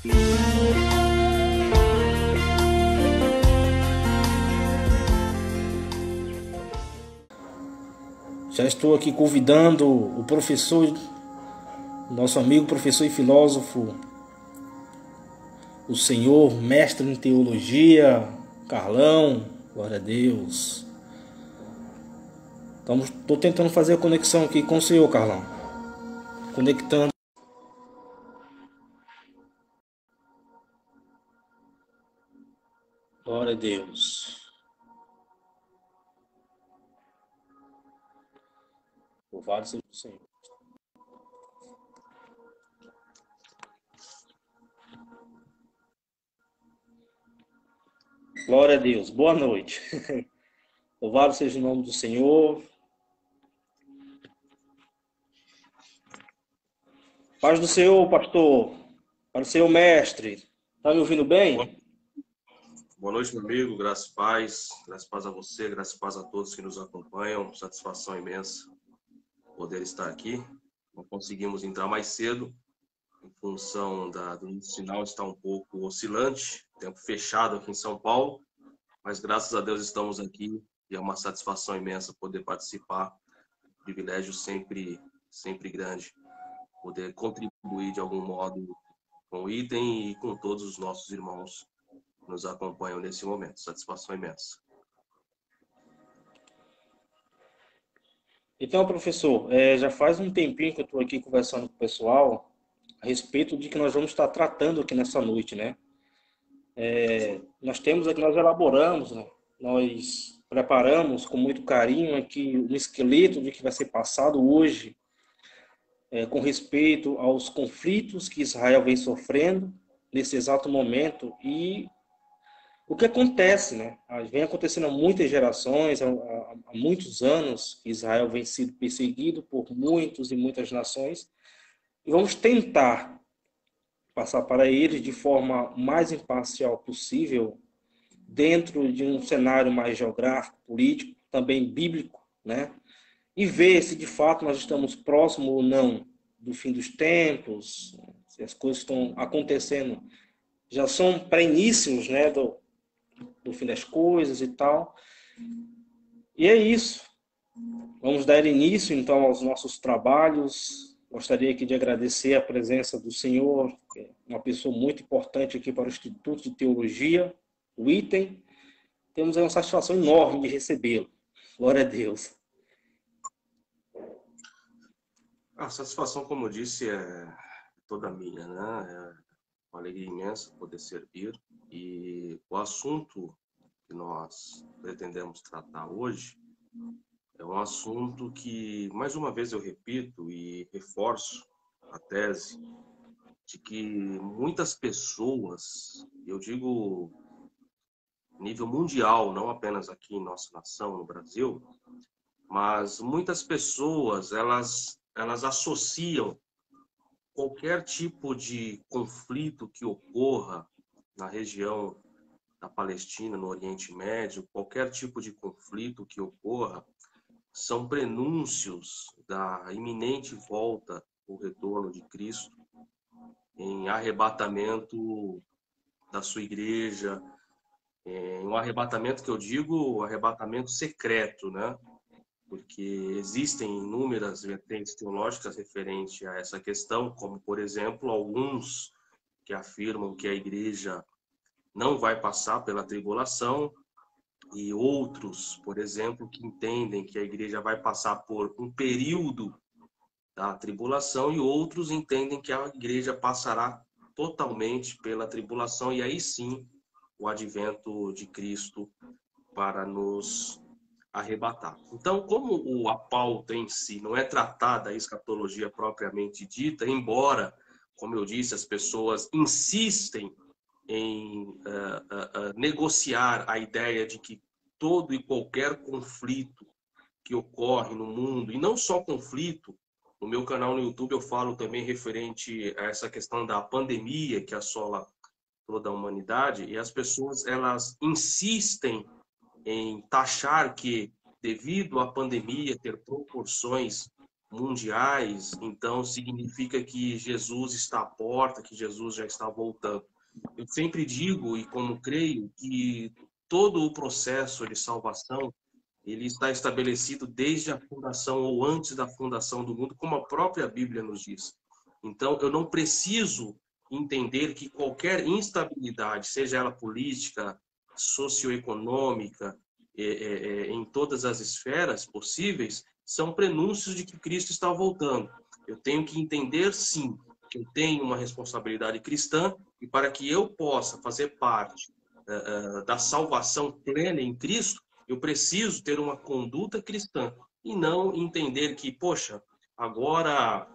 Já estou aqui convidando o professor, nosso amigo professor e filósofo, o senhor mestre em teologia, Carlão. Glória a Deus. Estou tentando fazer a conexão aqui com o senhor, Carlão. Conectando. Glória a Deus. Louvado seja o Senhor. Glória a Deus. Boa noite. Louvado seja o nome do Senhor. Paz do Senhor, pastor. Paz do Senhor, mestre. Está me ouvindo bem? Boa noite, meu amigo. Graças e paz. Graças e paz a você, graças e paz a todos que nos acompanham. Satisfação imensa poder estar aqui. Não conseguimos entrar mais cedo, em função do sinal estar um pouco oscilante, tempo fechado aqui em São Paulo, mas graças a Deus estamos aqui e é uma satisfação imensa poder participar. Privilégio sempre grande poder contribuir de algum modo com o item e com todos os nossos irmãos que nos acompanham nesse momento. Satisfação imensa. Então, professor, já faz um tempinho que eu estou aqui conversando com o pessoal a respeito de que nós vamos estar tratando aqui nessa noite, né? Nós elaboramos, né? Nós preparamos com muito carinho aqui um esqueleto de que vai ser passado hoje com respeito aos conflitos que Israel vem sofrendo nesse exato momento e o que acontece, né? Vem acontecendo há muitas gerações, há muitos anos, que Israel vem sendo perseguido por muitos e muitas nações, e vamos tentar passar para eles de forma mais imparcial possível, dentro de um cenário mais geográfico, político, também bíblico, né? E ver se de fato nós estamos próximos ou não do fim dos tempos, se as coisas estão acontecendo, já são pré-inícios, né, do fim das coisas e tal. E é isso. Vamos dar início, então, aos nossos trabalhos. Gostaria aqui de agradecer a presença do senhor, que é uma pessoa muito importante aqui para o Instituto de Teologia, o item. Temos aí uma satisfação enorme de recebê-lo. Glória a Deus. A satisfação, como eu disse, é toda minha, né? É uma alegria imensa poder servir. E o assunto que nós pretendemos tratar hoje é um assunto que, mais uma vez eu repito e reforço a tese de que muitas pessoas, eu digo nível mundial, não apenas aqui em nossa nação, no Brasil, mas muitas pessoas, elas associam qualquer tipo de conflito que ocorra na região da Palestina, no Oriente Médio, qualquer tipo de conflito que ocorra, são prenúncios da iminente volta, o retorno de Cristo, em arrebatamento da sua igreja, em um arrebatamento que eu digo, arrebatamento secreto, né? Porque existem inúmeras vertentes teológicas referentes a essa questão, como, por exemplo, alguns que afirmam que a igreja não vai passar pela tribulação, e outros, por exemplo, que entendem que a igreja vai passar por um período da tribulação, e outros entendem que a igreja passará totalmente pela tribulação, e aí sim o advento de Cristo para nos arrebatar. Então, como a pauta em si não é tratada a escatologia propriamente dita, embora, como eu disse, as pessoas insistem em negociar a ideia de que todo e qualquer conflito que ocorre no mundo, e não só conflito, no meu canal no YouTube eu falo também referente a essa questão da pandemia que assola toda a humanidade, e as pessoas elas insistem em taxar que, devido à pandemia ter proporções mundiais, então significa que Jesus está à porta, que Jesus já está voltando. Eu sempre digo, e como creio, que todo o processo de salvação ele está estabelecido desde a fundação ou antes da fundação do mundo, como a própria Bíblia nos diz. Então, eu não preciso entender que qualquer instabilidade, seja ela política, socioeconômica, em todas as esferas possíveis, são prenúncios de que Cristo está voltando. Eu tenho que entender, sim, que eu tenho uma responsabilidade cristã e para que eu possa fazer parte da salvação plena em Cristo, eu preciso ter uma conduta cristã e não entender que, poxa, agora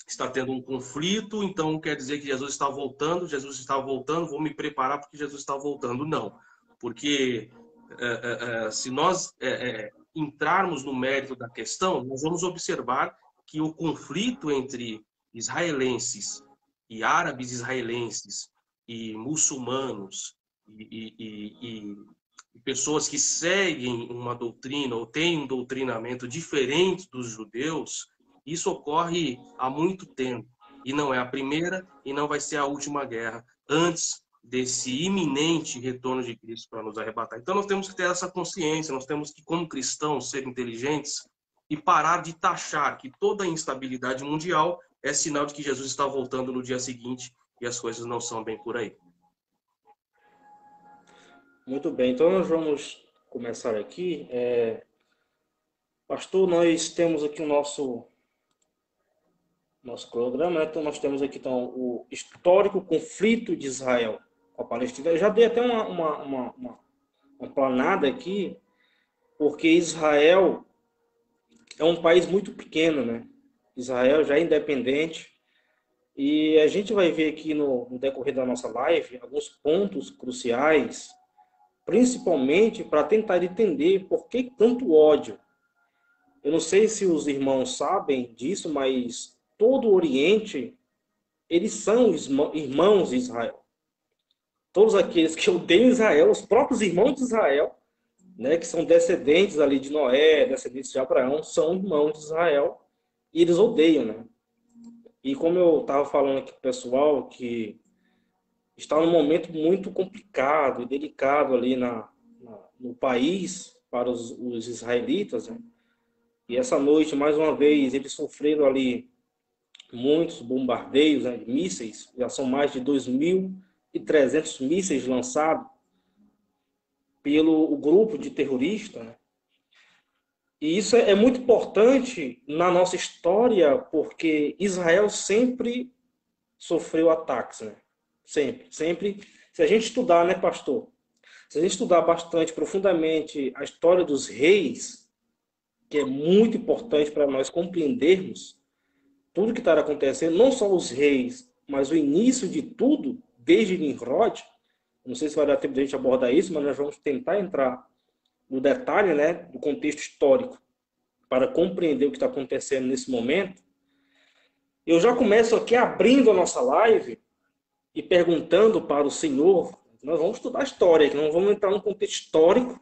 está tendo um conflito, então quer dizer que Jesus está voltando, vou me preparar porque Jesus está voltando. Não, porque se nós entrarmos no mérito da questão, nós vamos observar que o conflito entre israelenses e árabes israelenses e muçulmanos e pessoas que seguem uma doutrina ou têm um doutrinamento diferente dos judeus, isso ocorre há muito tempo. E não é a primeira e não vai ser a última guerra antes desse iminente retorno de Cristo para nos arrebatar. Então nós temos que ter essa consciência, nós temos que, como cristãos, ser inteligentes e parar de taxar que toda instabilidade mundial é sinal de que Jesus está voltando no dia seguinte e as coisas não são bem por aí. Muito bem, então nós vamos começar aqui. Pastor, nós temos aqui o nosso programa, né? Então nós temos aqui então, o histórico conflito de Israel com a Palestina. Eu já dei até uma planada aqui, porque Israel é um país muito pequeno, né? Israel já é independente, e a gente vai ver aqui no decorrer da nossa live alguns pontos cruciais, principalmente para tentar entender por que tanto ódio. Eu não sei se os irmãos sabem disso, mas todo o Oriente, eles são irmãos de Israel. Todos aqueles que odeiam Israel, os próprios irmãos de Israel, né, que são descendentes ali de Noé, descendentes de Abraão, são irmãos de Israel e eles odeiam, né? E como eu estava falando aqui com o pessoal, que está num momento muito complicado e delicado ali no país para os israelitas, né? E essa noite, mais uma vez, eles sofreram ali muitos bombardeios, né, de mísseis, já são mais de 2.300 mísseis lançados pelo grupo de terroristas, né? E isso é muito importante na nossa história, porque Israel sempre sofreu ataques, né? Sempre, sempre. Se a gente estudar, né, pastor? Se a gente estudar bastante, profundamente a história dos reis, que é muito importante para nós compreendermos tudo que está acontecendo, não só os reis, mas o início de tudo, desde Nimrod. Não sei se vai dar tempo de a gente abordar isso, mas nós vamos tentar entrar no detalhe, né, do contexto histórico, para compreender o que está acontecendo nesse momento. Eu já começo aqui abrindo a nossa live e perguntando para o Senhor. Nós vamos estudar a história, que não vamos entrar no contexto histórico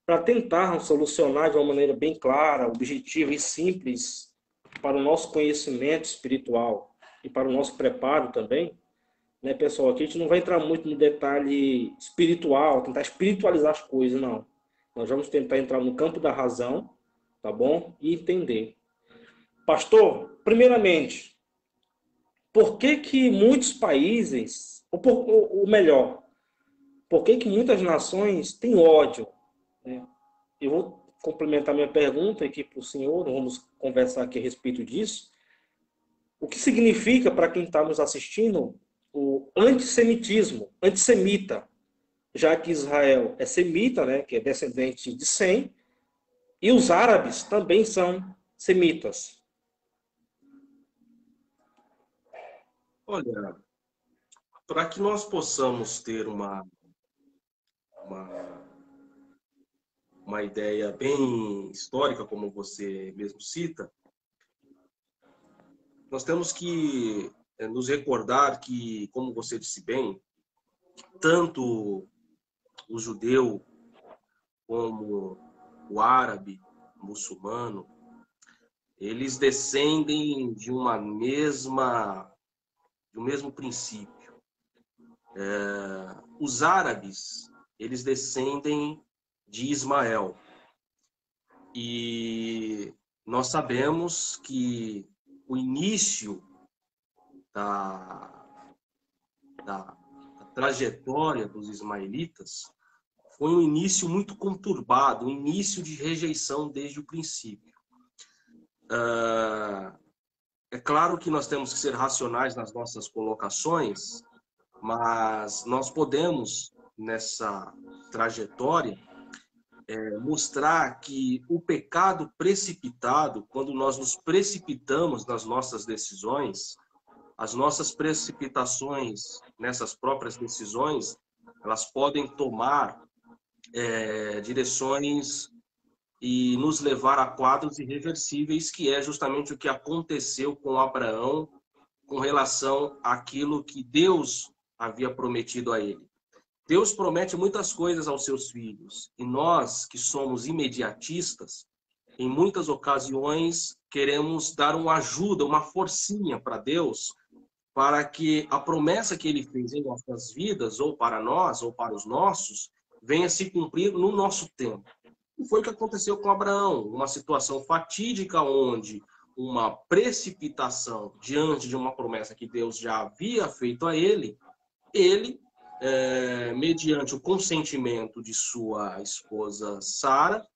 para tentar solucionar de uma maneira bem clara, objetiva e simples para o nosso conhecimento espiritual e para o nosso preparo também, né, pessoal? Aqui a gente não vai entrar muito no detalhe espiritual, tentar espiritualizar as coisas, não. Nós vamos tentar entrar no campo da razão, tá bom? E entender. Pastor, primeiramente, por que que muitos países, ou melhor, por que que muitas nações têm ódio, né? Eu vou complementar minha pergunta aqui para o senhor, vamos conversar aqui a respeito disso. O que significa para quem está nos assistindo o antissemitismo, antissemita, já que Israel é semita, né, que é descendente de Sem, e os árabes também são semitas. Olha, para que nós possamos ter uma ideia bem histórica, como você mesmo cita, nós temos que nos recordar que, como você disse bem, tanto o judeu como o árabe, o muçulmano, eles descendem de um mesmo princípio. Os árabes, eles descendem de Ismael. E nós sabemos que o início da trajetória dos ismaelitas foi um início muito conturbado, um início de rejeição desde o princípio. É claro que nós temos que ser racionais nas nossas colocações, mas nós podemos, nessa trajetória, mostrar que o pecado precipitado, quando nós nos precipitamos nas nossas decisões, as nossas precipitações nessas próprias decisões, elas podem tomar direções e nos levar a quadros irreversíveis, que é justamente o que aconteceu com Abraão com relação àquilo que Deus havia prometido a ele. Deus promete muitas coisas aos seus filhos, e nós, que somos imediatistas, em muitas ocasiões queremos dar uma ajuda, uma forcinha para Deus, para que a promessa que ele fez em nossas vidas, ou para nós, ou para os nossos, venha se cumprir no nosso tempo. E foi o que aconteceu com Abraão, uma situação fatídica onde uma precipitação diante de uma promessa que Deus já havia feito a ele, mediante o consentimento de sua esposa Sara,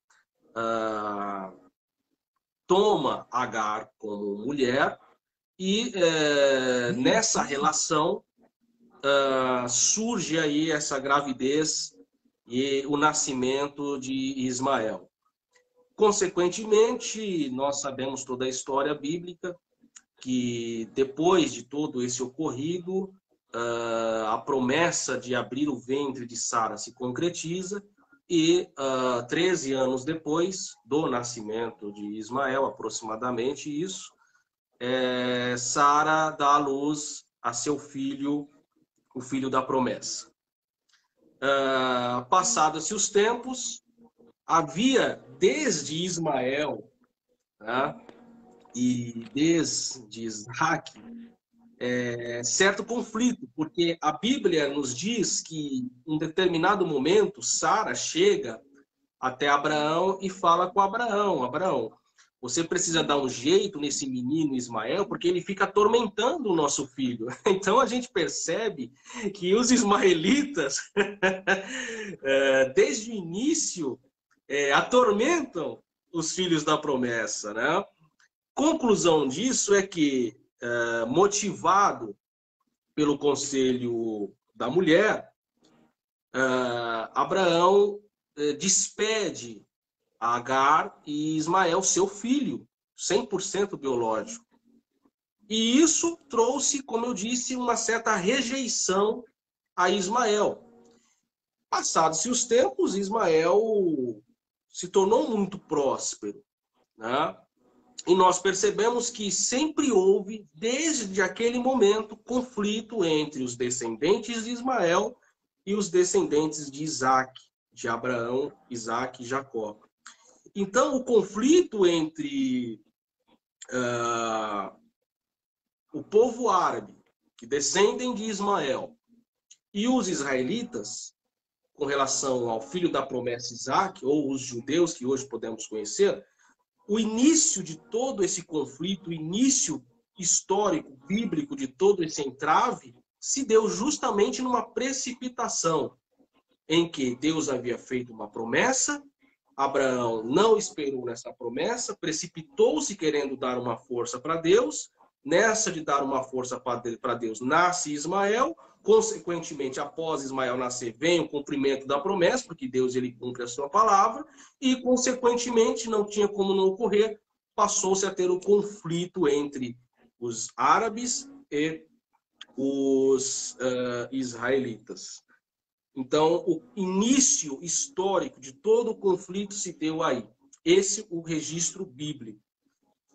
toma Agar como mulher e nessa relação surge aí essa gravidez e o nascimento de Ismael. Consequentemente, nós sabemos toda a história bíblica, que depois de todo esse ocorrido, a promessa de abrir o ventre de Sara se concretiza e 13 anos depois do nascimento de Ismael, aproximadamente isso, Sara dá à luz a seu filho, o filho da promessa. Passados-se os tempos, havia desde Ismael, né, e desde Isaac, certo conflito, porque a Bíblia nos diz que em determinado momento Sara chega até Abraão e fala com Abraão: Abraão, você precisa dar um jeito nesse menino Ismael, porque ele fica atormentando o nosso filho. Então a gente percebe que os ismaelitas, desde o início, atormentam os filhos da promessa, né? Conclusão disso é que, motivado pelo conselho da mulher, Abraão despede Agar e Ismael, seu filho, 100% biológico. E isso trouxe, como eu disse, uma certa rejeição a Ismael. Passados-se os tempos, Ismael se tornou muito próspero, né? E nós percebemos que sempre houve, desde aquele momento, conflito entre os descendentes de Ismael e os descendentes de Isaac, de Abraão, Isaac e Jacó. Então, o conflito entre o povo árabe, que descendem de Ismael, e os israelitas, com relação ao filho da promessa Isaac, ou os judeus que hoje podemos conhecer, o início de todo esse conflito, o início histórico, bíblico de todo esse entrave, se deu justamente numa precipitação, em que Deus havia feito uma promessa, Abraão não esperou nessa promessa, precipitou-se querendo dar uma força para Deus. Nessa de dar uma força para Deus, nasce Ismael. Consequentemente, após Ismael nascer, vem o cumprimento da promessa, porque Deus ele cumpre a sua palavra. E, consequentemente, não tinha como não ocorrer, passou-se a ter o conflito entre os árabes e os israelitas. Então, o início histórico de todo o conflito se deu aí. Esse é o registro bíblico.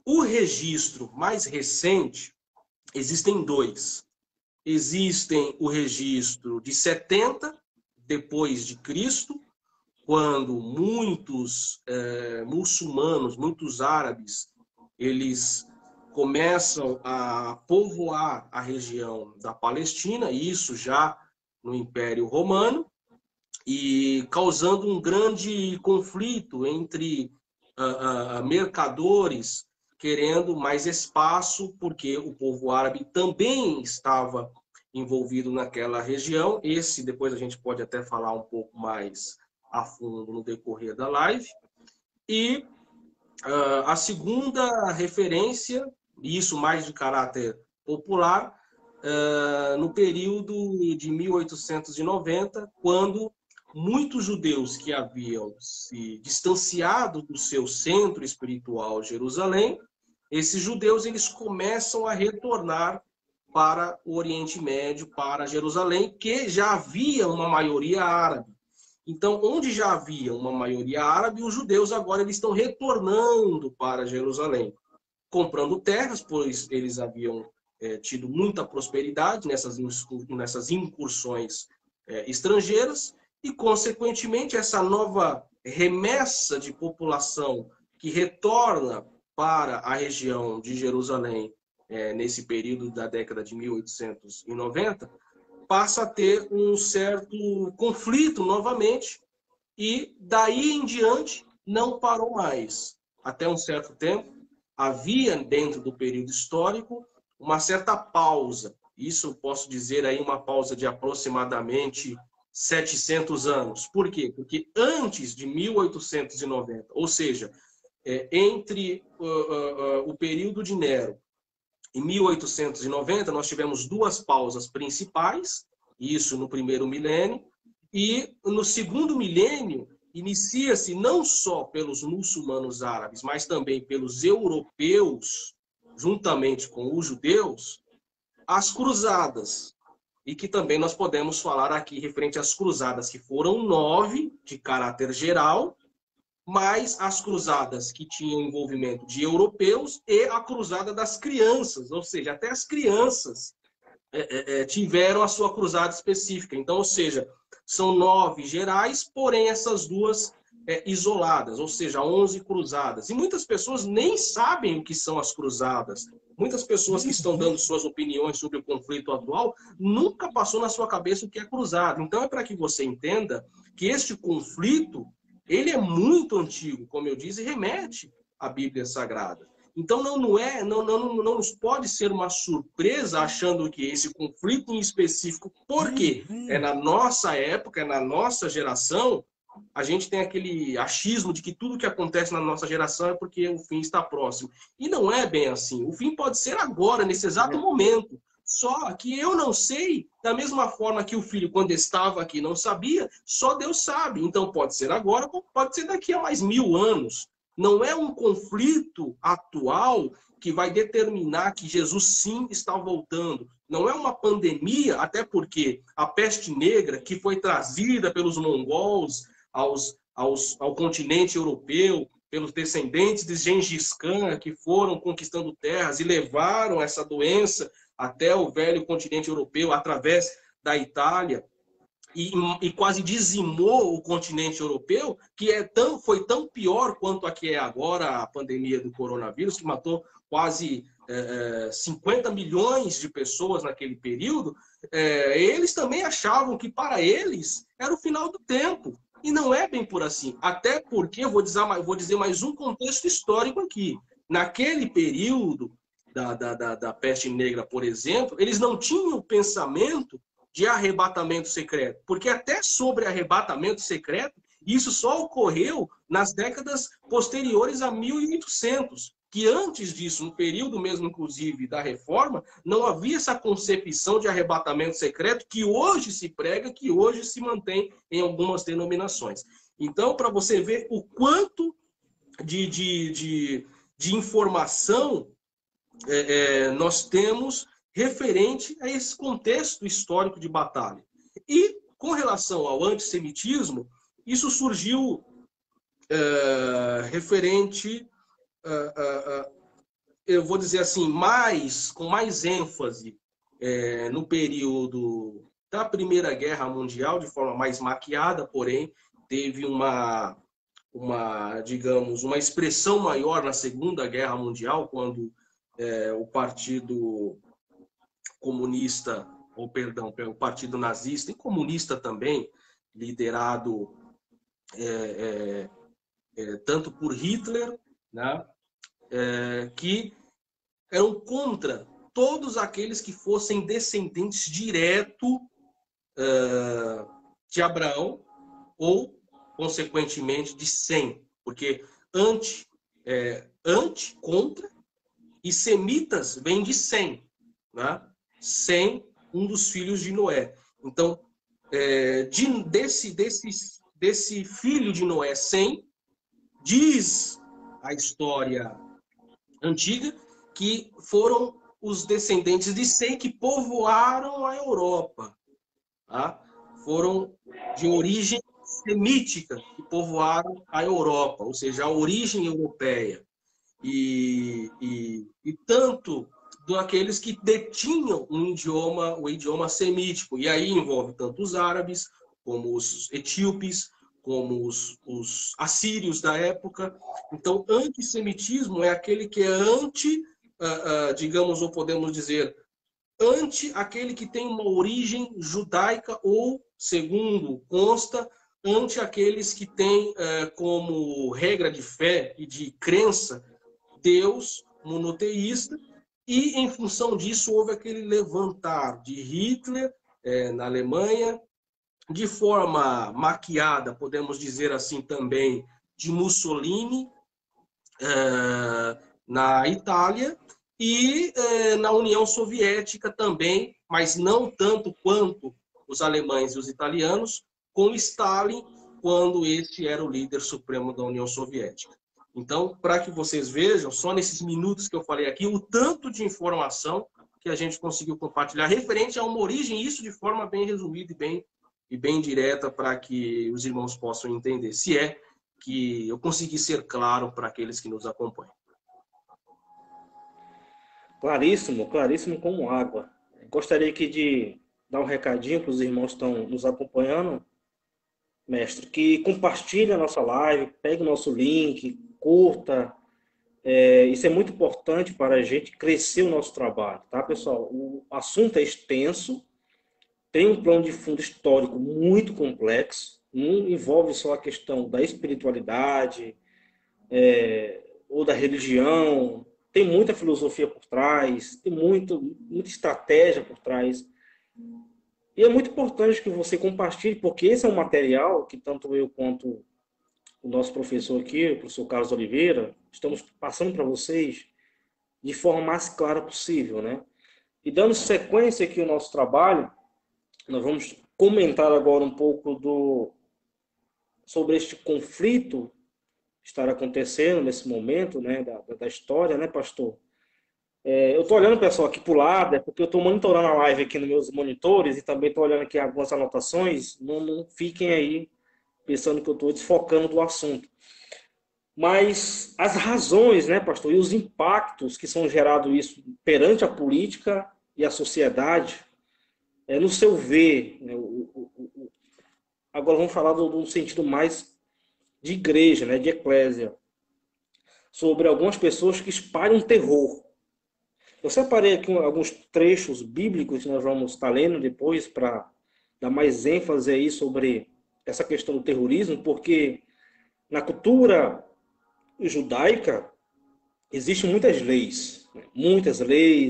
O registro mais recente, existem dois. Existem o registro de 70 depois de Cristo, quando muitos muçulmanos, muitos árabes, eles começam a povoar a região da Palestina, isso já no Império Romano, e causando um grande conflito entre mercadores querendo mais espaço, porque o povo árabe também estava envolvido naquela região. Esse depois a gente pode até falar um pouco mais a fundo no decorrer da live. E a segunda referência, e isso mais de caráter popular, no período de 1890, quando muitos judeus que haviam se distanciado do seu centro espiritual, Jerusalém, esses judeus eles começam a retornar para o Oriente Médio, para Jerusalém, que já havia uma maioria árabe. Então, onde já havia uma maioria árabe, os judeus agora eles estão retornando para Jerusalém, comprando terras, pois eles haviam tido muita prosperidade nessas incursões estrangeiras, e, consequentemente, essa nova remessa de população que retorna para a região de Jerusalém nesse período da década de 1890, passa a ter um certo conflito novamente, e daí em diante não parou mais. Até um certo tempo, havia dentro do período histórico uma certa pausa. Isso posso dizer aí uma pausa de aproximadamente 700 anos. Por quê? Porque antes de 1890, ou seja, entre o período de Nero e 1890, nós tivemos duas pausas principais, isso no primeiro milênio, e no segundo milênio inicia-se não só pelos muçulmanos árabes, mas também pelos europeus, juntamente com os judeus, as cruzadas. E que também nós podemos falar aqui referente às cruzadas, que foram 9 de caráter geral, mais as cruzadas que tinham envolvimento de europeus e a cruzada das crianças, ou seja, até as crianças tiveram a sua cruzada específica. Então, ou seja, são 9 gerais, porém essas duas isoladas, ou seja, 11 cruzadas. E muitas pessoas nem sabem o que são as cruzadas. Muitas pessoas que estão dando suas opiniões sobre o conflito atual, nunca passou na sua cabeça o que é cruzada. Então, é para que você entenda que este conflito ele é muito antigo, como eu disse, e remete à Bíblia Sagrada. Então não nos pode ser uma surpresa achando que esse conflito em específico, porque é na nossa época, é na nossa geração, a gente tem aquele achismo de que tudo que acontece na nossa geração é porque o fim está próximo. E não é bem assim. O fim pode ser agora, nesse exato momento. Só que eu não sei, da mesma forma que o filho, quando estava aqui, não sabia, só Deus sabe. Então pode ser agora, pode ser daqui a mais 1000 anos. Não é um conflito atual que vai determinar que Jesus sim está voltando. Não é uma pandemia, até porque a peste negra, que foi trazida pelos mongols ao continente europeu, pelos descendentes de Gengis Khan, que foram conquistando terras e levaram essa doença até o velho continente europeu, através da Itália, e quase dizimou o continente europeu, que foi tão pior quanto a que é agora a pandemia do coronavírus, que matou quase 50 milhões de pessoas naquele período. Eles também achavam que para eles era o final do tempo. E não é bem por assim. Até porque, eu vou dizer mais um contexto histórico aqui. Naquele período da peste negra, por exemplo, eles não tinham o pensamento de arrebatamento secreto. Porque até sobre arrebatamento secreto, isso só ocorreu nas décadas posteriores a 1800. Que antes disso, no período mesmo, inclusive, da reforma, não havia essa concepção de arrebatamento secreto que hoje se prega, que hoje se mantém em algumas denominações. Então, para você ver o quanto de informação nós temos referente a esse contexto histórico de batalha. E, com relação ao antissemitismo, isso surgiu referente, eu vou dizer assim, com mais ênfase no período da Primeira Guerra Mundial, de forma mais maquiada, porém, teve uma digamos, uma expressão maior na Segunda Guerra Mundial, quando o Partido Comunista, ou perdão, o Partido Nazista e comunista também, liderado tanto por Hitler, né, que eram contra todos aqueles que fossem descendentes direto de Abraão ou, consequentemente, de Sem, porque contra, e semitas vem de Sem, né? Sem, um dos filhos de Noé. Então, desse filho de Noé, Sem, diz a história antiga que foram os descendentes de Sem que povoaram a Europa. Tá? Foram de origem semítica que povoaram a Europa, ou seja, a origem europeia. E tanto daqueles que detinham o idioma semítico. E aí envolve tanto os árabes, como os etíopes, como os assírios da época. Então, antissemitismo é aquele que é digamos, ou podemos dizer, aquele que tem uma origem judaica ou, segundo consta, ante aqueles que têm como regra de fé e de crença Deus monoteísta, e em função disso houve aquele levantar de Hitler na Alemanha, de forma maquiada, podemos dizer assim também, de Mussolini na Itália, e na União Soviética também, mas não tanto quanto os alemães e os italianos, com Stalin, quando este era o líder supremo da União Soviética. Então, para que vocês vejam, só nesses minutos que eu falei aqui, o tanto de informação que a gente conseguiu compartilhar referente a uma origem, isso de forma bem resumida e bem direta, para que os irmãos possam entender, se é que eu consegui ser claro para aqueles que nos acompanham. Claríssimo, claríssimo como água. Gostaria aqui de dar um recadinho para os irmãos que estão nos acompanhando, mestre, que compartilhe a nossa live, pegue o nosso link, curta. Isso é muito importante para a gente crescer o nosso trabalho, tá, pessoal? O assunto é extenso, tem um plano de fundo histórico muito complexo, não envolve só a questão da espiritualidade, ou da religião, tem muita filosofia por trás, tem muita estratégia por trás. E é muito importante que você compartilhe, porque esse é um material que tanto eu quanto o nosso professor aqui, o professor Carlos Oliveira, estamos passando para vocês de forma mais clara possível, né? E dando sequência aqui ao nosso trabalho, nós vamos comentar agora um pouco sobre este conflito que está acontecendo nesse momento, né, da história, né, pastor? Eu estou olhando, pessoal, aqui para o lado, porque eu estou monitorando a live aqui nos meus monitores e também estou olhando aqui algumas anotações. Não fiquem aí pensando que eu estou desfocando do assunto. Mas as razões, né, pastor, e os impactos que são gerados isso perante a política e a sociedade, no seu ver, né, agora vamos falar do sentido mais de igreja, né, de eclésia, sobre algumas pessoas que espalham terror. Eu separei aqui alguns trechos bíblicos que nós vamos estar lendo depois para dar mais ênfase aí sobre essa questão do terrorismo, porque na cultura judaica existem muitas leis,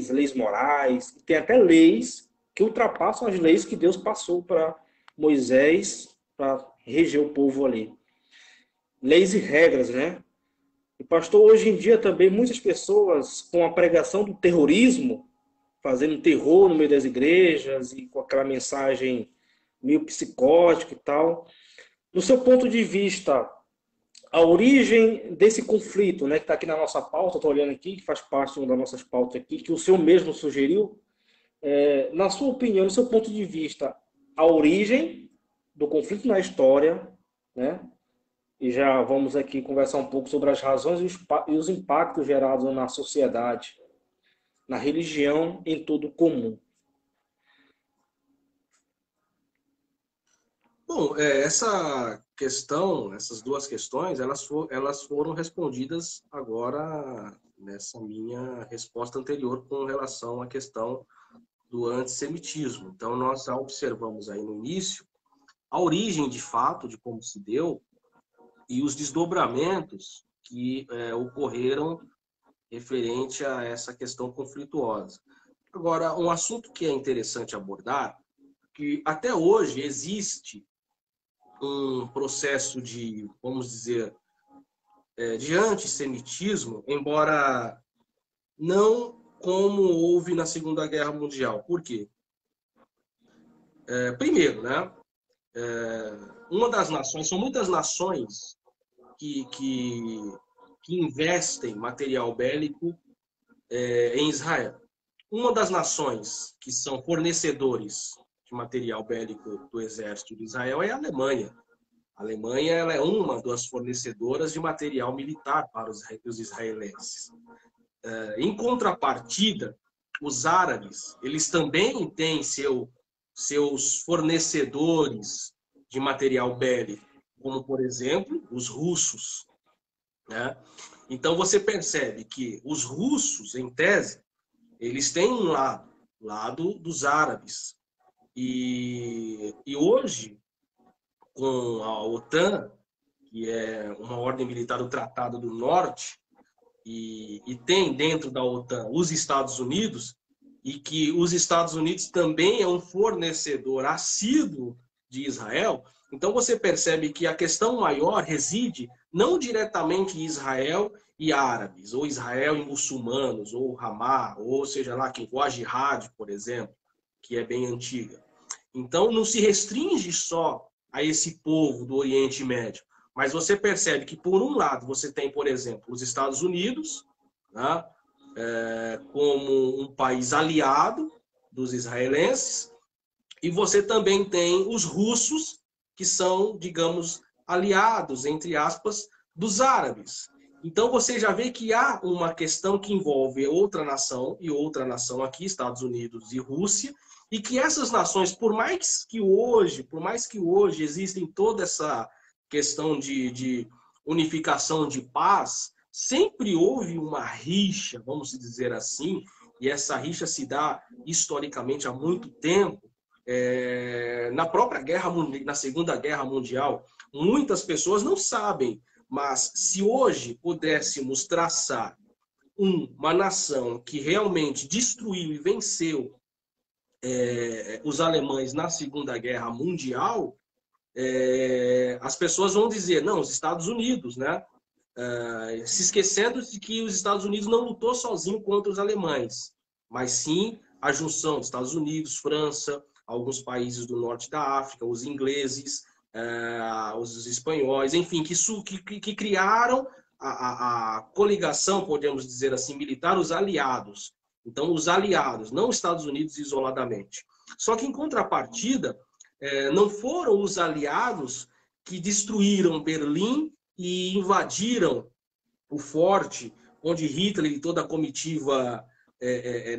leis morais, tem até leis que ultrapassam as leis que Deus passou para Moisés para reger o povo ali. Leis e regras, né? E pastor, hoje em dia também muitas pessoas com a pregação do terrorismo, fazendo terror no meio das igrejas e com aquela mensagem meio psicótica e tal. Do seu ponto de vista, a origem desse conflito, né, que está aqui na nossa pauta, estou olhando aqui, que faz parte de uma das nossas pautas aqui, que o senhor mesmo sugeriu, na sua opinião, no seu ponto de vista, a origem do conflito na história, né? E já vamos aqui conversar um pouco sobre as razões e os impactos gerados na sociedade, na religião, em todo comum. Bom, essa questão, essas duas questões, elas foram respondidas agora nessa minha resposta anterior com relação à questão do antissemitismo. Então, nós já observamos aí no início a origem, de fato, de como se deu e os desdobramentos que ocorreram referente a essa questão conflituosa. Agora, um assunto que é interessante abordar, que até hoje existe um processo de, vamos dizer, de antissemitismo, embora não como houve na Segunda Guerra Mundial. Por quê? Primeiro, né? Uma das nações, são muitas nações que investem material bélico em Israel. Uma das nações que são fornecedores de material bélico do exército de Israel é a Alemanha. A Alemanha, ela é uma das fornecedoras de material militar para os israelenses. Em contrapartida, os árabes, eles também têm seus fornecedores de material bélico, como, por exemplo, os russos, né? Então, você percebe que os russos, em tese, eles têm um lado dos árabes. E hoje, com a OTAN, que é uma ordem militar do Tratado do Norte, e tem dentro da OTAN os Estados Unidos, e que os Estados Unidos também é um fornecedor assíduo de Israel, então você percebe que a questão maior reside não diretamente em Israel e árabes, ou Israel e muçulmanos, ou Hamas, ou seja lá quem for, a Jihad, por exemplo, que é bem antiga. Então não se restringe só a esse povo do Oriente Médio, mas você percebe que, por um lado, você tem, por exemplo, os Estados Unidos, né, como um país aliado dos israelenses, e você também tem os russos, que são, digamos, aliados, entre aspas, dos árabes. Então você já vê que há uma questão que envolve outra nação, e outra nação aqui, Estados Unidos e Rússia, e que essas nações, por mais que hoje existem toda essa questão de unificação de paz, sempre houve uma rixa, vamos dizer assim, e essa rixa se dá historicamente há muito tempo. Na própria na Segunda Guerra Mundial, muitas pessoas não sabem, mas se hoje pudéssemos traçar uma nação que realmente destruiu e venceu os alemães na Segunda Guerra Mundial, as pessoas vão dizer, não, os Estados Unidos, né? Se esquecendo de que os Estados Unidos não lutou sozinho contra os alemães, mas sim a junção dos Estados Unidos, França, alguns países do norte da África, os ingleses, os espanhóis, enfim, que criaram a coligação, podemos dizer assim, militar, os aliados. Então, os aliados, não os Estados Unidos isoladamente. Só que, em contrapartida, não foram os aliados que destruíram Berlim e invadiram o forte onde Hitler e toda a comitiva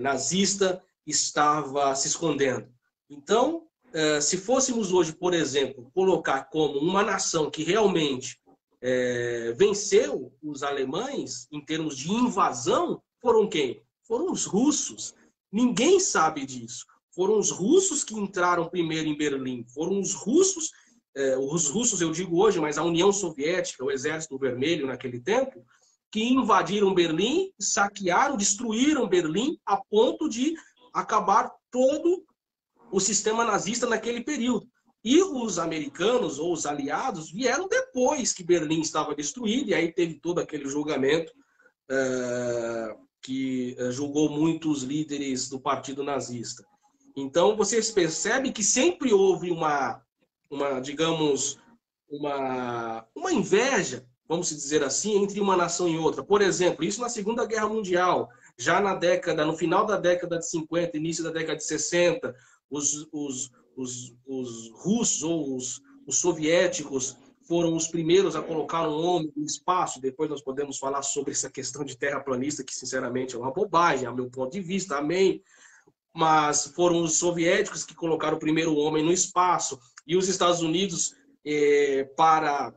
nazista estava se escondendo. Então, se fôssemos hoje, por exemplo, colocar como uma nação que realmente venceu os alemães em termos de invasão, foram quem? Foram os russos. Ninguém sabe disso. Foram os russos que entraram primeiro em Berlim. Foram os russos eu digo hoje, mas a União Soviética, o Exército Vermelho naquele tempo, que invadiram Berlim, saquearam, destruíram Berlim a ponto de acabar todo o sistema nazista naquele período. E os americanos, ou os aliados, vieram depois que Berlim estava destruído, e aí teve todo aquele julgamento que julgou muitos líderes do partido nazista. Então, vocês percebem que sempre houve digamos, uma inveja, vamos dizer assim, entre uma nação e outra. Por exemplo, isso na Segunda Guerra Mundial, já no final da década de 50, início da década de 60, os russos ou os soviéticos foram os primeiros a colocar um homem no espaço. Depois nós podemos falar sobre essa questão de terraplanista, que sinceramente é uma bobagem, a meu ponto de vista, amém. Mas foram os soviéticos que colocaram o primeiro homem no espaço. E os Estados Unidos, para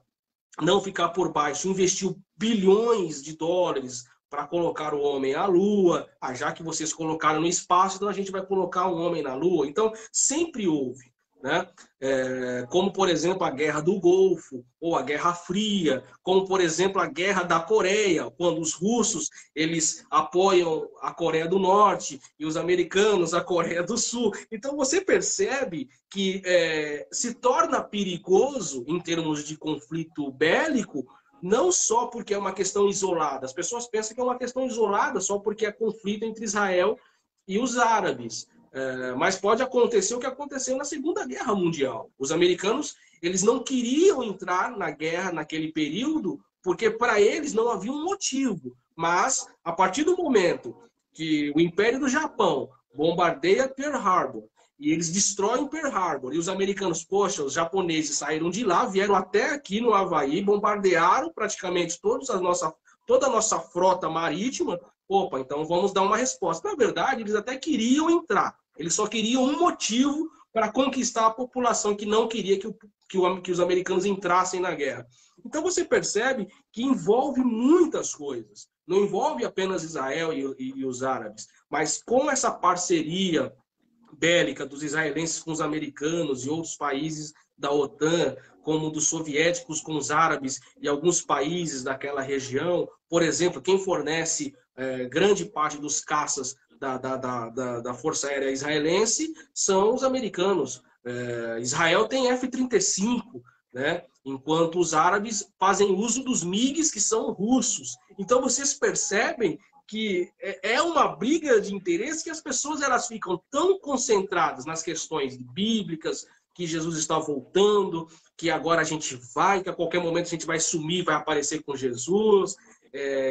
não ficar por baixo, investiu bilhões de dólares para colocar o homem à Lua. Já que vocês colocaram no espaço, então a gente vai colocar um homem na Lua. Então, sempre houve, né? Como, por exemplo, a Guerra do Golfo, ou a Guerra Fria, como, por exemplo, a Guerra da Coreia, quando os russos eles apoiam a Coreia do Norte e os americanos a Coreia do Sul. Então, você percebe que se torna perigoso, em termos de conflito bélico, não só porque é uma questão isolada. As pessoas pensam que é uma questão isolada só porque é conflito entre Israel e os árabes. Mas pode acontecer o que aconteceu na Segunda Guerra Mundial. Os americanos eles não queriam entrar na guerra naquele período porque para eles não havia um motivo. Mas, a partir do momento que o Império do Japão bombardeia Pearl Harbor e eles destroem Pearl Harbor, e os americanos, poxa, os japoneses saíram de lá, vieram até aqui no Havaí, bombardearam praticamente toda a nossa frota marítima. Opa, então vamos dar uma resposta. Na verdade, eles até queriam entrar. Eles só queriam um motivo para conquistar a população que não queria que os americanos entrassem na guerra. Então você percebe que envolve muitas coisas. Não envolve apenas Israel e os árabes, mas com essa parceria bélica dos israelenses com os americanos e outros países da OTAN, como dos soviéticos com os árabes e alguns países daquela região. Por exemplo, quem fornece grande parte dos caças da Força Aérea Israelense são os americanos. Israel tem F-35, né? Enquanto os árabes fazem uso dos MiGs, que são russos. Então, vocês percebem que é uma briga de interesse que as pessoas elas ficam tão concentradas nas questões bíblicas, que Jesus está voltando, que agora a gente vai, que a qualquer momento a gente vai sumir, vai aparecer com Jesus,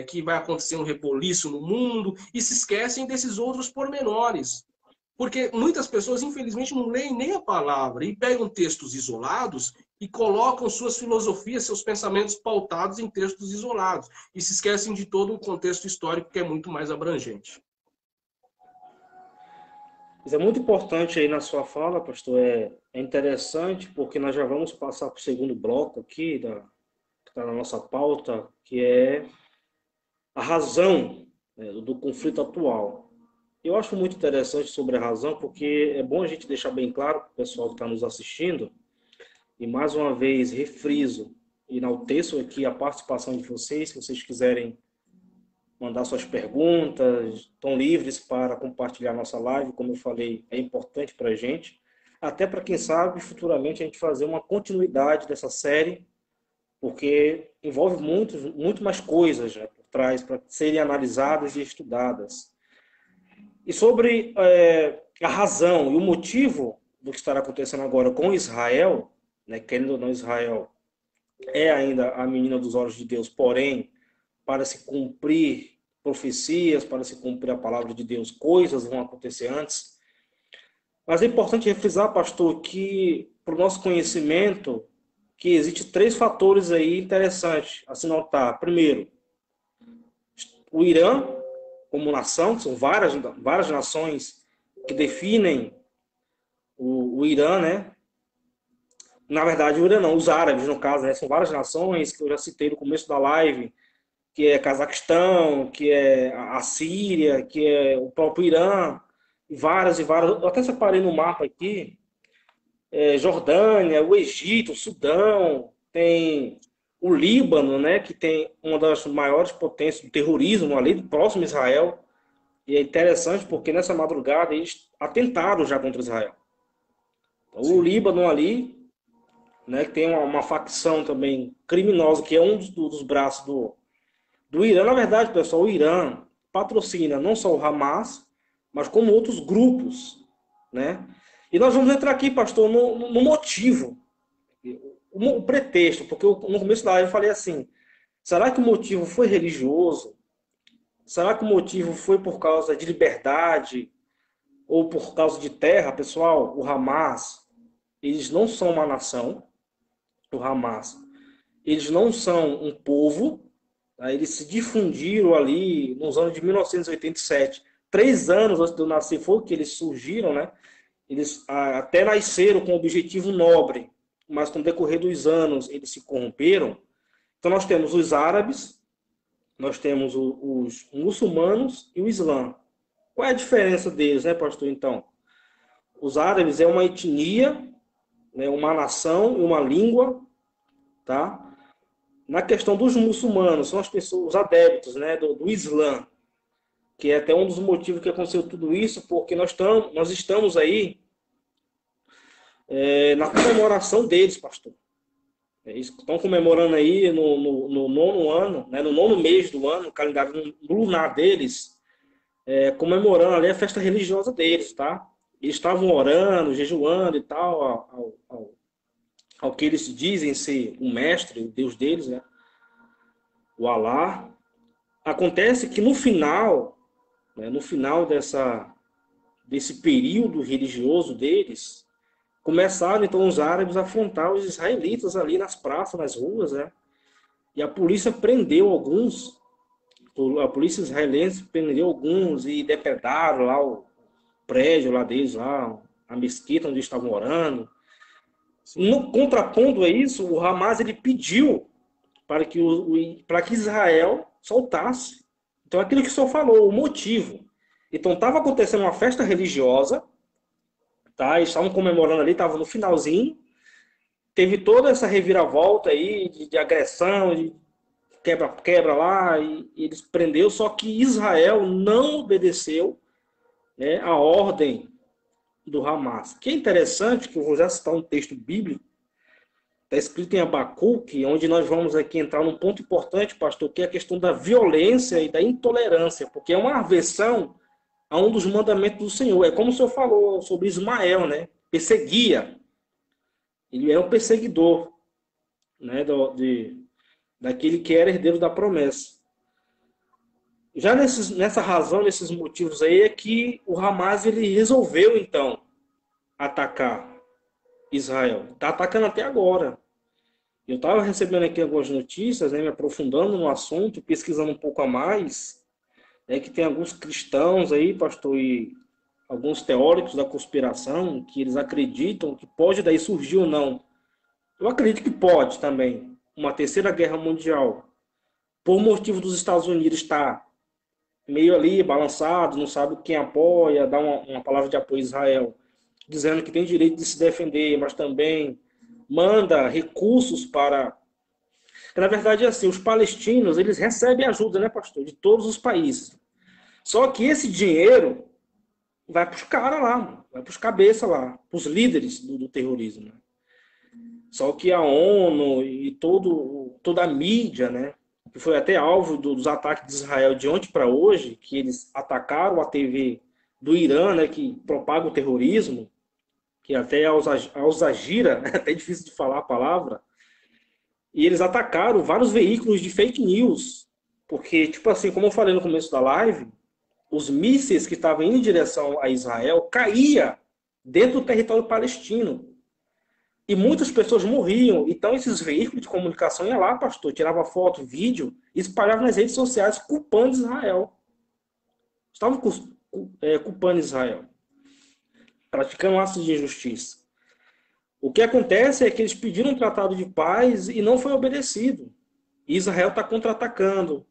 que vai acontecer um reboliço no mundo, e se esquecem desses outros pormenores. Porque muitas pessoas, infelizmente, não leem nem a palavra e pegam textos isolados e colocam suas filosofias, seus pensamentos pautados em textos isolados. E se esquecem de todo um contexto histórico que é muito mais abrangente. Isso é muito importante aí na sua fala, pastor. É interessante porque nós já vamos passar para o segundo bloco aqui, que está na nossa pauta, que é a razão, né, do conflito atual. Eu acho muito interessante sobre a razão, porque é bom a gente deixar bem claro para o pessoal que está nos assistindo, e mais uma vez refriso e enalteço aqui a participação de vocês. Se vocês quiserem mandar suas perguntas, estão livres para compartilhar nossa live, como eu falei, é importante para a gente, até para quem sabe futuramente a gente fazer uma continuidade dessa série, porque envolve muito mais coisas, né, por trás para serem analisadas e estudadas. E sobre a razão e o motivo do que estará acontecendo agora com Israel, né, querendo ou não, Israel é ainda a menina dos olhos de Deus, porém, para se cumprir profecias, para se cumprir a palavra de Deus, coisas vão acontecer antes. Mas é importante refrisar, pastor, que para o nosso conhecimento, que existem 3 fatores aí interessantes a se notar. Primeiro, o Irã, como nação, que são várias nações que definem o Irã, né? Na verdade, o Irã não, os árabes, no caso, né? São várias nações que eu já citei no começo da live, que é Cazaquistão, que é a Síria, que é o próprio Irã, várias e várias. Eu até separei no mapa aqui, Jordânia, o Egito, o Sudão, tem o Líbano, né, que tem uma das maiores potências do terrorismo ali, próximo a Israel. E é interessante porque nessa madrugada eles atentaram já contra Israel. Então, o Líbano ali, né, que tem uma facção também criminosa, que é um dos braços do Irã. Na verdade, pessoal, o Irã patrocina não só o Hamas, mas como outros grupos, né? E nós vamos entrar aqui, pastor, no motivo, o pretexto, porque no começo da live eu falei assim, será que o motivo foi religioso? Será que o motivo foi por causa de liberdade ou por causa de terra? Pessoal, o Hamas, eles não são uma nação, o Hamas, eles não são um povo. Eles se difundiram ali nos anos de 1987. 3 anos antes de eu nascer foi que eles surgiram, né? Eles até nasceram com um objetivo nobre, mas com o decorrer dos anos eles se corromperam. Então nós temos os árabes, nós temos os muçulmanos e o Islã. Qual é a diferença deles, né, pastor? Então, os árabes é uma etnia, né, uma nação e uma língua, tá? Na questão dos muçulmanos, são as pessoas, os adeptos, né, do Islã, que é até um dos motivos que aconteceu tudo isso, porque nós estamos aí na comemoração deles, pastor. Eles estão comemorando aí no nono ano, né, no nono mês do ano, o calendário lunar deles, comemorando ali a festa religiosa deles, tá? Eles estavam orando, jejuando e tal, ao que eles dizem ser o mestre, o Deus deles, né? O Alá. Acontece que no final, né, no final desse período religioso deles, começaram então os árabes a afrontar os israelitas ali nas praças, nas ruas, né? E a polícia prendeu alguns, a polícia israelense prendeu alguns e depredaram lá o prédio lá deles, lá, a mesquita onde estavam orando. No contraponto a isso, o Hamas ele pediu para que, para que Israel soltasse. Então, aquilo que o senhor falou, o motivo. Então, estava acontecendo uma festa religiosa, tá? Eles estavam comemorando ali, estava no finalzinho. Teve toda essa reviravolta aí de agressão, de quebra-quebra lá, e eles prendeu, só que Israel não obedeceu, né, a ordem do Hamas. Que é interessante, que eu vou já citar um texto bíblico, está escrito em Abacuque, onde nós vamos aqui entrar num ponto importante, pastor, que é a questão da violência e da intolerância, porque é uma aversão a um dos mandamentos do Senhor. É como o senhor falou sobre Ismael, né? Perseguia. Ele é um perseguidor, né? Daquele que era herdeiro da promessa. Já nessa razão, nesses motivos aí, é que o Hamas ele resolveu, então, atacar Israel. Está atacando até agora. Eu estava recebendo aqui algumas notícias, né, me aprofundando no assunto, pesquisando um pouco a mais, que tem alguns cristãos aí, pastor, e alguns teóricos da conspiração, que eles acreditam que pode daí surgir ou não. Eu acredito que pode também, uma terceira guerra mundial, por motivo dos Estados Unidos estar meio ali balançado, não sabe quem apoia, dá uma palavra de apoio a Israel, dizendo que tem direito de se defender, mas também manda recursos para... Na verdade, é assim, os palestinos, eles recebem ajuda, né, pastor, de todos os países. Só que esse dinheiro vai para os caras lá, vai para os cabeças lá, para os líderes do terrorismo. Né? Só que a ONU e toda a mídia, né, que foi até alvo dos ataques de Israel de ontem para hoje, que eles atacaram a TV do Irã, né, que propaga o terrorismo, que até Al Jazeera, é até difícil de falar a palavra, e eles atacaram vários veículos de fake news, porque, tipo assim, como eu falei no começo da live, os mísseis que estavam indo em direção a Israel caía dentro do território palestino. E muitas pessoas morriam. Então, esses veículos de comunicação iam lá, pastor, tirava foto, vídeo, e espalhava nas redes sociais, culpando Israel. Estavam culpando Israel, praticando atos de injustiça. O que acontece é que eles pediram um tratado de paz e não foi obedecido. E Israel está contra-atacando.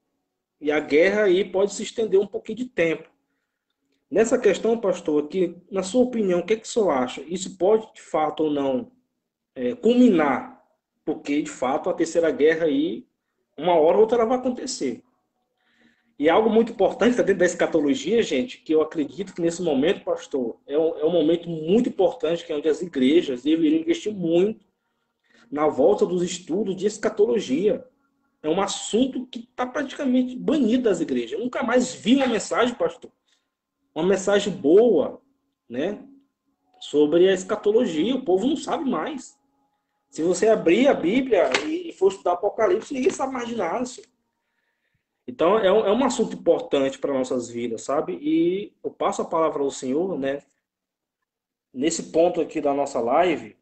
E a guerra aí pode se estender um pouquinho de tempo. Nessa questão, pastor, aqui, na sua opinião, o que o senhor acha? Isso pode, de fato ou não, culminar? Porque, de fato, a terceira guerra aí, uma hora ou outra, ela vai acontecer. E algo muito importante dentro da escatologia, gente, que eu acredito que nesse momento, pastor, é um momento muito importante, que é onde as igrejas deveriam investir muito na volta dos estudos de escatologia. É um assunto que está praticamente banido das igrejas. Eu nunca mais vi uma mensagem, pastor, uma mensagem boa, né, sobre a escatologia. O povo não sabe mais. Se você abrir a Bíblia e for estudar Apocalipse, ninguém sabe mais de nada. Senhor. Então, é um assunto importante para nossas vidas, sabe? E eu passo a palavra ao Senhor, né, nesse ponto aqui da nossa live,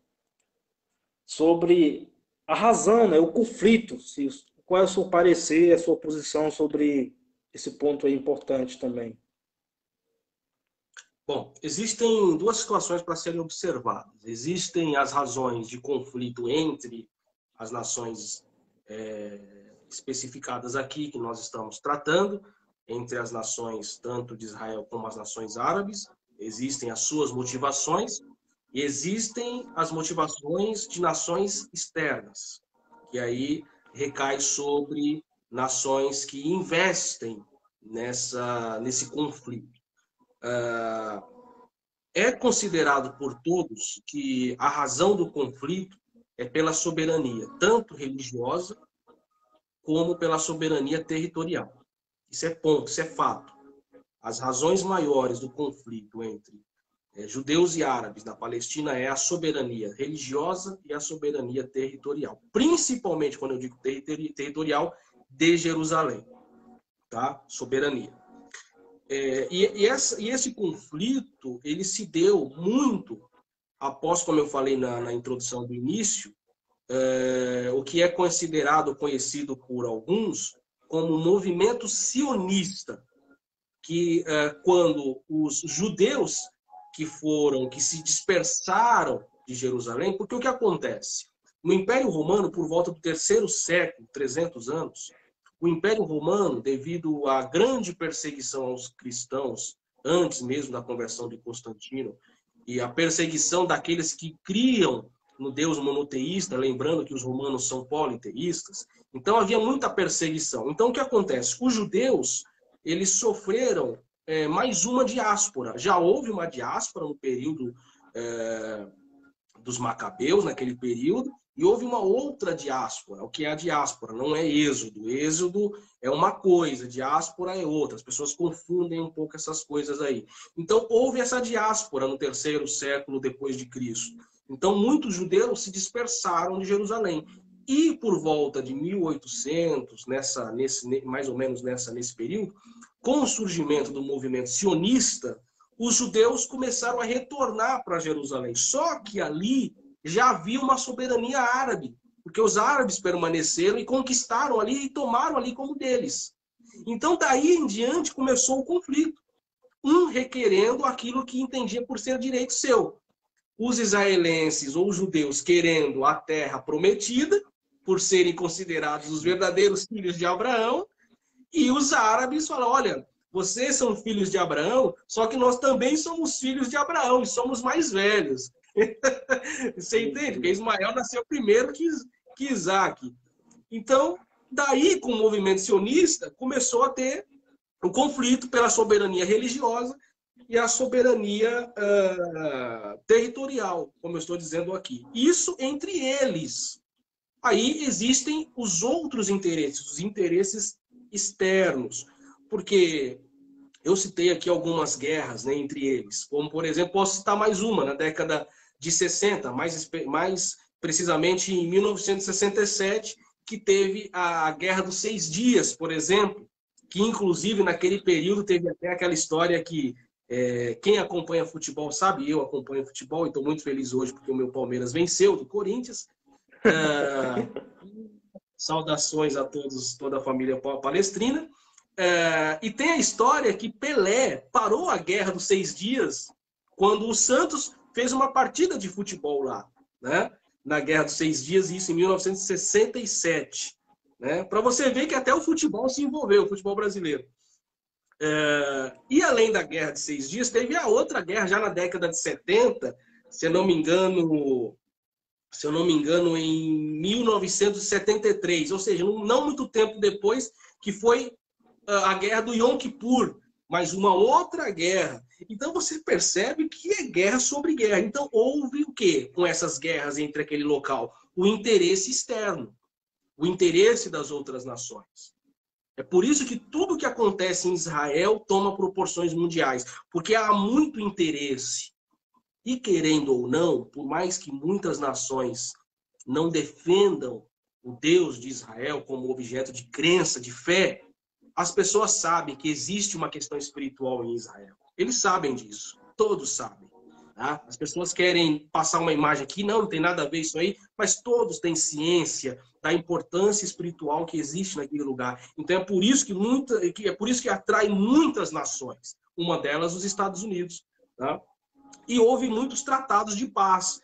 sobre a razão, né, o conflito. Qual é o seu parecer, a sua posição sobre esse ponto aí importante também? Bom, existem duas situações para serem observadas. Existem as razões de conflito entre as nações especificadas aqui, que nós estamos tratando, entre as nações tanto de Israel como as nações árabes. Existem as suas motivações e existem as motivações de nações externas, que aí recai sobre nações que investem nesse conflito. É considerado por todos que a razão do conflito é pela soberania, tanto religiosa como pela soberania territorial. Isso é ponto, isso é fato. As razões maiores do conflito entre judeus e árabes na Palestina é a soberania religiosa e a soberania territorial. Principalmente, quando eu digo territorial, de Jerusalém. Tá? Soberania. E esse conflito, ele se deu muito após, como eu falei na introdução do início, o que é conhecido por alguns como movimento sionista, que quando os judeus que se dispersaram de Jerusalém, porque o que acontece? No Império Romano, por volta do 3º século, 300 anos, o Império Romano, devido à grande perseguição aos cristãos, antes mesmo da conversão de Constantino, e a perseguição daqueles que criam no Deus monoteísta, lembrando que os romanos são politeístas, então havia muita perseguição. Então o que acontece? Os judeus, eles sofreram mais uma diáspora. Já houve uma diáspora no período dos Macabeus, naquele período, e houve uma outra diáspora. O que é a diáspora? Não é êxodo. Êxodo é uma coisa, diáspora é outra. As pessoas confundem um pouco essas coisas aí. Então, houve essa diáspora no 3º século depois de Cristo. Então, muitos judeus se dispersaram de Jerusalém. E por volta de 1800, mais ou menos nesse período, com o surgimento do movimento sionista, os judeus começaram a retornar para Jerusalém. Só que ali já havia uma soberania árabe, porque os árabes permaneceram e conquistaram ali e tomaram ali como deles. Então, daí em diante, começou o conflito. Um requerendo aquilo que entendia por ser direito seu. Os israelenses ou os judeus querendo a terra prometida, por serem considerados os verdadeiros filhos de Abraão, e os árabes falam, olha, vocês são filhos de Abraão, só que nós também somos filhos de Abraão e somos mais velhos. Você entende? Porque Ismael nasceu primeiro que Isaac. Então, daí, com o movimento sionista, começou a ter o conflito pela soberania religiosa e a soberania territorial, como eu estou dizendo aqui. Isso entre eles. Aí existem os outros interesses, os interesses externos. Porque eu citei aqui algumas guerras, né, entre eles. Como, por exemplo, posso citar mais uma, na década de 60, mais precisamente em 1967, que teve a Guerra dos 6 Dias, por exemplo, que inclusive naquele período teve até aquela história que quem acompanha futebol sabe, eu acompanho futebol e estou muito feliz hoje porque o meu Palmeiras venceu do Corinthians. Saudações a todos, toda a família palestrina. E tem a história que Pelé parou a Guerra dos 6 Dias quando o Santos fez uma partida de futebol lá, né? Na Guerra dos 6 Dias, isso em 1967. Né? Para você ver que até o futebol se envolveu, o futebol brasileiro. E além da Guerra de 6 Dias, teve a outra guerra já na década de 70, se eu não me engano, em 1973, ou seja, não muito tempo depois, que foi a guerra do Yom Kippur, mas uma outra guerra. Então você percebe que é guerra sobre guerra. Então houve o quê com essas guerras entre aquele local? O interesse externo, o interesse das outras nações. É por isso que tudo que acontece em Israel toma proporções mundiais, porque há muito interesse. E querendo ou não, por mais que muitas nações não defendam o Deus de Israel como objeto de crença, de fé, as pessoas sabem que existe uma questão espiritual em Israel. Eles sabem disso. Todos sabem. Tá? As pessoas querem passar uma imagem aqui, não tem nada a ver isso aí, mas todos têm ciência da importância espiritual que existe naquele lugar. Então é por isso que atrai muitas nações. Uma delas, os Estados Unidos. tá? E houve muitos tratados de paz.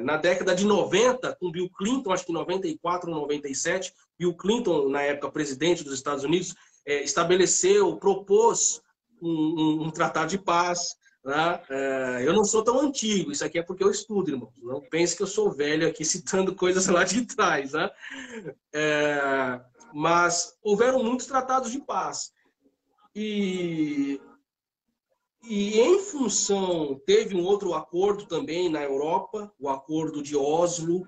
Na década de 90, com Bill Clinton, acho que em 94 ou 97, Bill Clinton, na época presidente dos Estados Unidos, propôs um tratado de paz. Né? Eu não sou tão antigo, isso aqui é porque eu estudo, irmão. Não pense que eu sou velho aqui citando coisas lá de trás. Né? Mas houveram muitos tratados de paz. E em função, teve um outro acordo também na Europa, o Acordo de Oslo,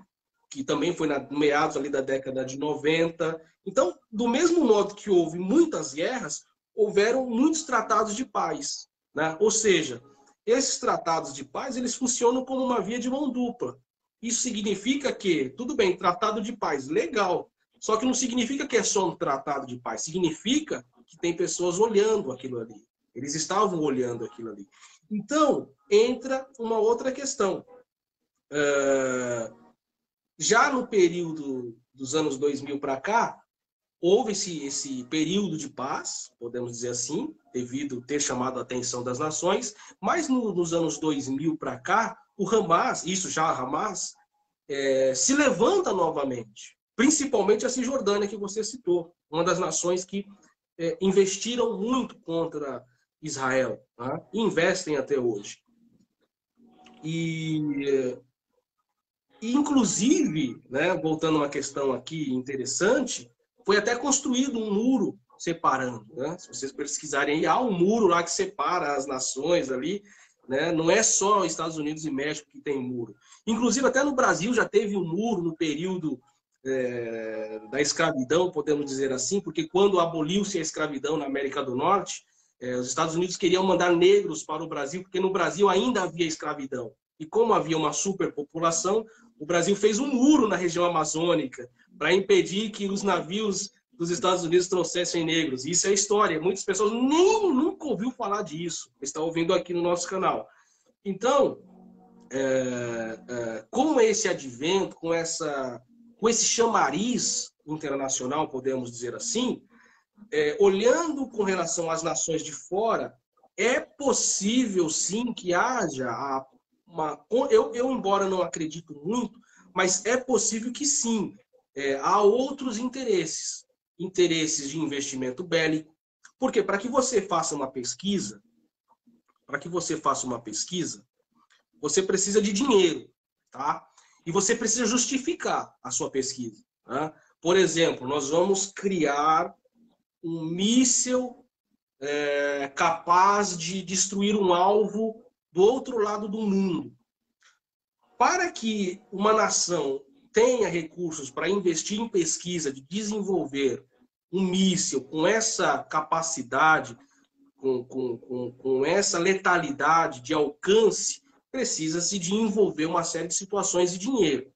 que também foi no meados ali da década de 90. Então, do mesmo modo que houve muitas guerras, houveram muitos tratados de paz. Né? Ou seja, esses tratados de paz, eles funcionam como uma via de mão dupla. Isso significa que, tudo bem, tratado de paz, legal, só que não significa que é só um tratado de paz, significa que tem pessoas olhando aquilo ali. Eles estavam olhando aquilo ali. Então, entra uma outra questão. Já no período dos anos 2000 para cá, houve esse período de paz, podemos dizer assim, devido ter chamado a atenção das nações, mas nos anos 2000 para cá, o Hamas, Hamas, se levanta novamente, principalmente a Cisjordânia, que você citou, uma das nações que investiram muito contra Israel, tá? E investem até hoje. E inclusive, né, voltando a uma questão aqui interessante, foi até construído um muro separando. Né? Se vocês pesquisarem aí, há um muro lá que separa as nações ali. Né? Não é só Estados Unidos e México que tem muro. Inclusive, até no Brasil já teve um muro no período da escravidão, podemos dizer assim, porque quando aboliu-se a escravidão na América do Norte, os Estados Unidos queriam mandar negros para o Brasil, porque no Brasil ainda havia escravidão. E como havia uma superpopulação, o Brasil fez um muro na região amazônica para impedir que os navios dos Estados Unidos trouxessem negros. Isso é história. Muitas pessoas nem nunca ouviu falar disso. Estão ouvindo aqui no nosso canal. Então, com esse advento, com esse chamariz internacional, podemos dizer assim, olhando com relação às nações de fora, é possível sim que haja eu embora não acredito muito, mas é possível que sim, há outros interesses de investimento bélico, porque para que você faça uma pesquisa, você precisa de dinheiro, tá? E você precisa justificar a sua pesquisa. Tá? Por exemplo, nós vamos criar um míssil capaz de destruir um alvo do outro lado do mundo. Para que uma nação tenha recursos para investir em pesquisa, de desenvolver um míssil com essa capacidade, com essa letalidade de alcance, precisa-se de envolver uma série de situações e dinheiro.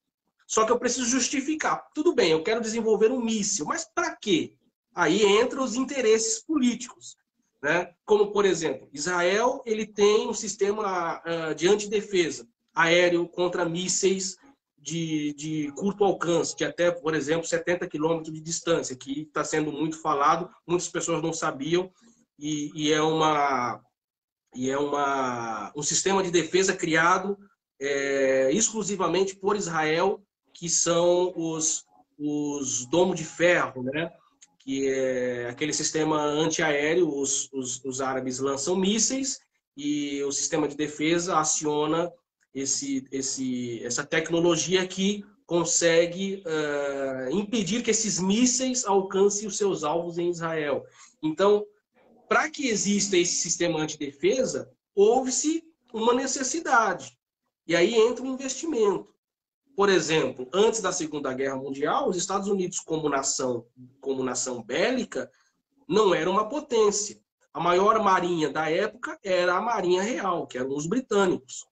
Só que eu preciso justificar. Tudo bem, eu quero desenvolver um míssil, mas para quê? Aí entram os interesses políticos. Né? Como, por exemplo, Israel ele tem um sistema de antidefesa aéreo contra mísseis de curto alcance, de até, por exemplo, 70 quilômetros de distância, que está sendo muito falado, muitas pessoas não sabiam, e é um sistema de defesa criado exclusivamente por Israel, que são os domos de ferro, né? Que é aquele sistema antiaéreo, os árabes lançam mísseis e o sistema de defesa aciona essa tecnologia que consegue impedir que esses mísseis alcancem os seus alvos em Israel. Então, para que exista esse sistema antidefesa, houve-se uma necessidade. E aí entra um investimento. Por exemplo, antes da Segunda Guerra Mundial, os Estados Unidos, como nação bélica, não era uma potência. A maior marinha da época era a Marinha Real, que eram os britânicos.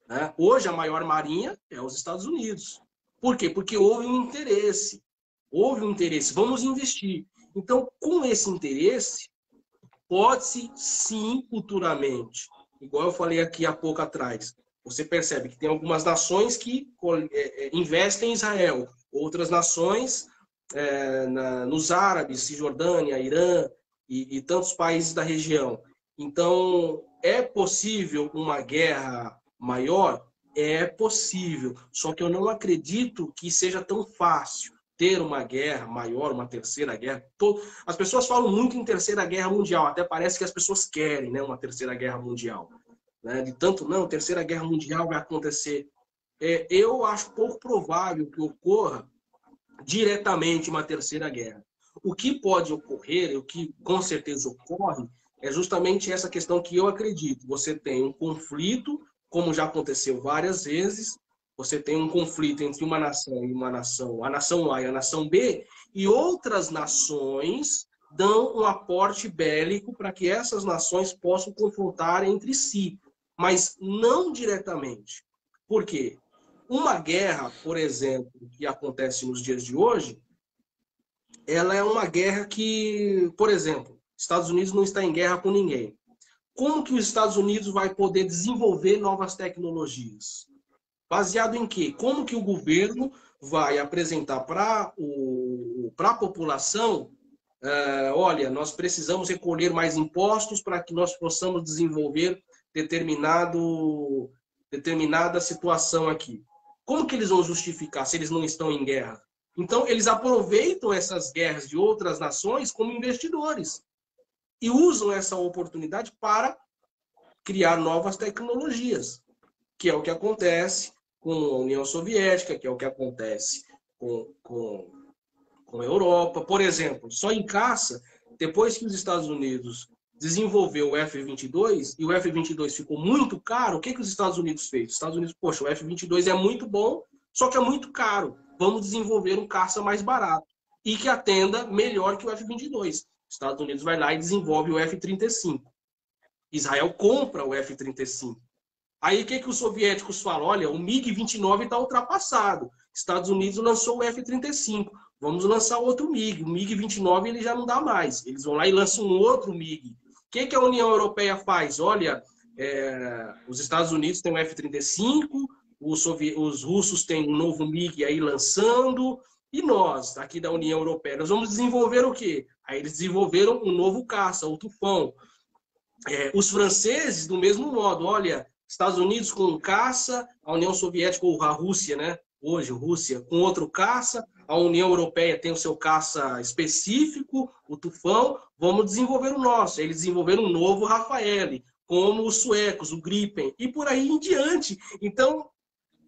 Né? Hoje, a maior marinha é os Estados Unidos. Por quê? Porque houve um interesse. Vamos investir. Então, com esse interesse, pode-se, sim, futuramente, igual eu falei aqui há pouco atrás, você percebe que tem algumas nações que investem em Israel, outras nações nos árabes, Cisjordânia, Irã e tantos países da região. Então, é possível uma guerra maior? É possível. Só que eu não acredito que seja tão fácil ter uma guerra maior, uma terceira guerra. As pessoas falam muito em terceira guerra mundial, até parece que as pessoas querem, né, uma terceira guerra mundial. Né? De tanto, não, terceira guerra mundial vai acontecer. Eu acho pouco provável que ocorra diretamente uma terceira guerra. O que pode ocorrer, o que com certeza ocorre, é justamente essa questão que eu acredito. Você tem um conflito, como já aconteceu várias vezes, você tem um conflito entre uma nação e uma nação, a nação A e a nação B, e outras nações dão um aporte bélico para que essas nações possam confrontar entre si, mas não diretamente. Por quê? Uma guerra, por exemplo, que acontece nos dias de hoje, ela é uma guerra que, por exemplo, Estados Unidos não está em guerra com ninguém. Como que os Estados Unidos vai poder desenvolver novas tecnologias? Baseado em quê? Como que o governo vai apresentar para a população, olha, nós precisamos recolher mais impostos para que nós possamos desenvolver determinada situação aqui. Como que eles vão justificar se eles não estão em guerra? Então, eles aproveitam essas guerras de outras nações como investidores e usam essa oportunidade para criar novas tecnologias, que é o que acontece com a União Soviética, que é o que acontece com a Europa. Por exemplo, só em caça, depois que os Estados Unidos desenvolveu o F-22 e o F-22 ficou muito caro, o que os Estados Unidos fez? Os Estados Unidos, poxa, o F-22 é muito bom, só que é muito caro. Vamos desenvolver um caça mais barato e que atenda melhor que o F-22. Os Estados Unidos vai lá e desenvolve o F-35. Israel compra o F-35. Aí o que os soviéticos falam? Olha, o MiG-29 está ultrapassado. Estados Unidos lançou o F-35. Vamos lançar outro MiG. O MiG-29 ele já não dá mais. Eles vão lá e lançam um outro MiG. O que a União Europeia faz? Olha, os Estados Unidos têm o F-35, os russos têm um novo MiG aí lançando, e nós, aqui da União Europeia, nós vamos desenvolver o quê? Aí eles desenvolveram um novo caça, o Tufão. Os franceses, do mesmo modo, olha, Estados Unidos com um caça, a União Soviética ou a Rússia, né? Hoje, Rússia, com outro caça, a União Europeia tem o seu caça específico, o Tufão, vamos desenvolver o nosso. Eles desenvolveram um novo Rafael, como os suecos, o Gripen, e por aí em diante. Então,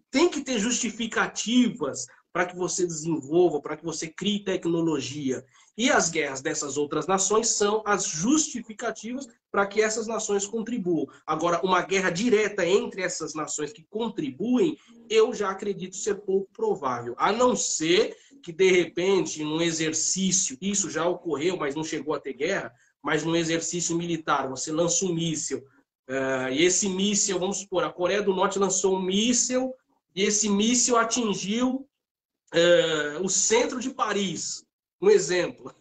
tem que ter justificativas para que você desenvolva, para que você crie tecnologia. E as guerras dessas outras nações são as justificativas para que essas nações contribuam. Agora, uma guerra direta entre essas nações que contribuem, eu já acredito ser pouco provável. A não ser que, de repente, num exercício, isso já ocorreu, mas não chegou a ter guerra, mas num exercício militar, você lança um míssil, e esse míssil, vamos supor, a Coreia do Norte lançou um míssil, e esse míssil atingiu o centro de Paris, um exemplo.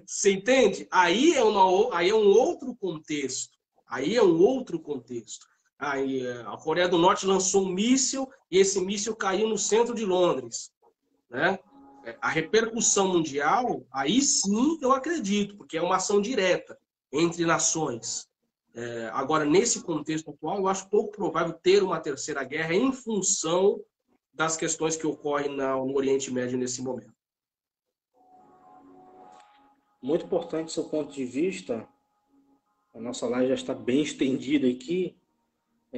Você entende? Aí é um outro contexto. Aí é um outro contexto. Aí, a Coreia do Norte lançou um míssil e esse míssil caiu no centro de Londres. Né? A repercussão mundial, aí sim eu acredito, porque é uma ação direta entre nações. Agora, nesse contexto atual, eu acho pouco provável ter uma terceira guerra em função das questões que ocorrem no Oriente Médio nesse momento. Muito importante seu ponto de vista. A nossa live já está bem estendida aqui.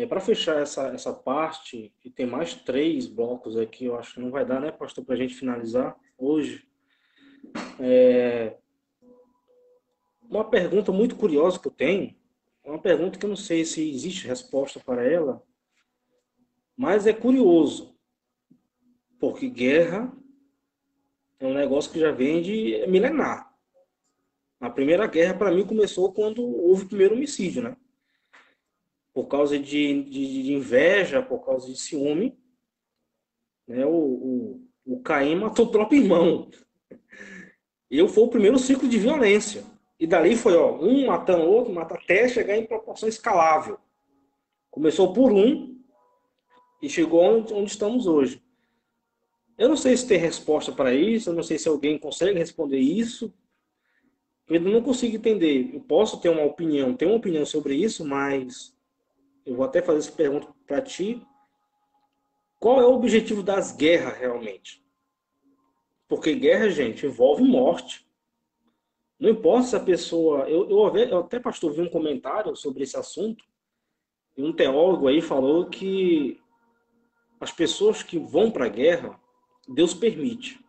Para fechar essa parte, e tem mais 3 blocos aqui, eu acho que não vai dar, né, pastor, para a gente finalizar hoje. Uma pergunta muito curiosa que eu tenho, uma pergunta que eu não sei se existe resposta para ela, mas é curioso, porque guerra é um negócio que já vem de milenar. A Primeira Guerra, para mim, começou quando houve o primeiro homicídio, né? Por causa de inveja, por causa de ciúme, né? O Caim matou o próprio irmão. Foi o primeiro ciclo de violência. E dali foi, um matando o outro, mata até chegar em proporção escalável. Começou por um e chegou onde estamos hoje. Eu não sei se tem resposta para isso, eu não sei se alguém consegue responder isso, Eu ainda não consigo entender. Eu posso ter uma opinião, ter uma opinião sobre isso, mas eu vou até fazer essa pergunta para ti. Qual é o objetivo das guerras realmente? Porque guerra, gente, envolve morte. Não importa se a pessoa. Eu até, pastor, vi um comentário sobre esse assunto, e um teólogo aí falou que as pessoas que vão para a guerra, Deus permite.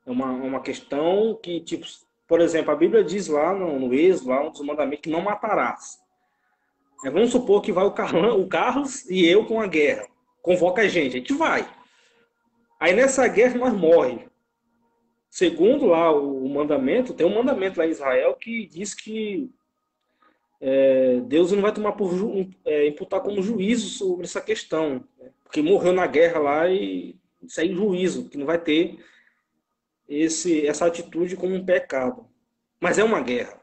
É uma questão que, tipo, por exemplo, a Bíblia diz lá no Êxodo, lá um dos mandamentos, que não matarás. Vamos supor que vai o Carlos e eu com a guerra. Convoca a gente vai. Aí nessa guerra nós morremos. Segundo lá o mandamento, tem um mandamento lá em Israel que diz que Deus não vai tomar imputar como juízo sobre essa questão. Né? Porque morreu na guerra lá e sem juízo, que não vai ter essa atitude como um pecado. Mas é uma guerra.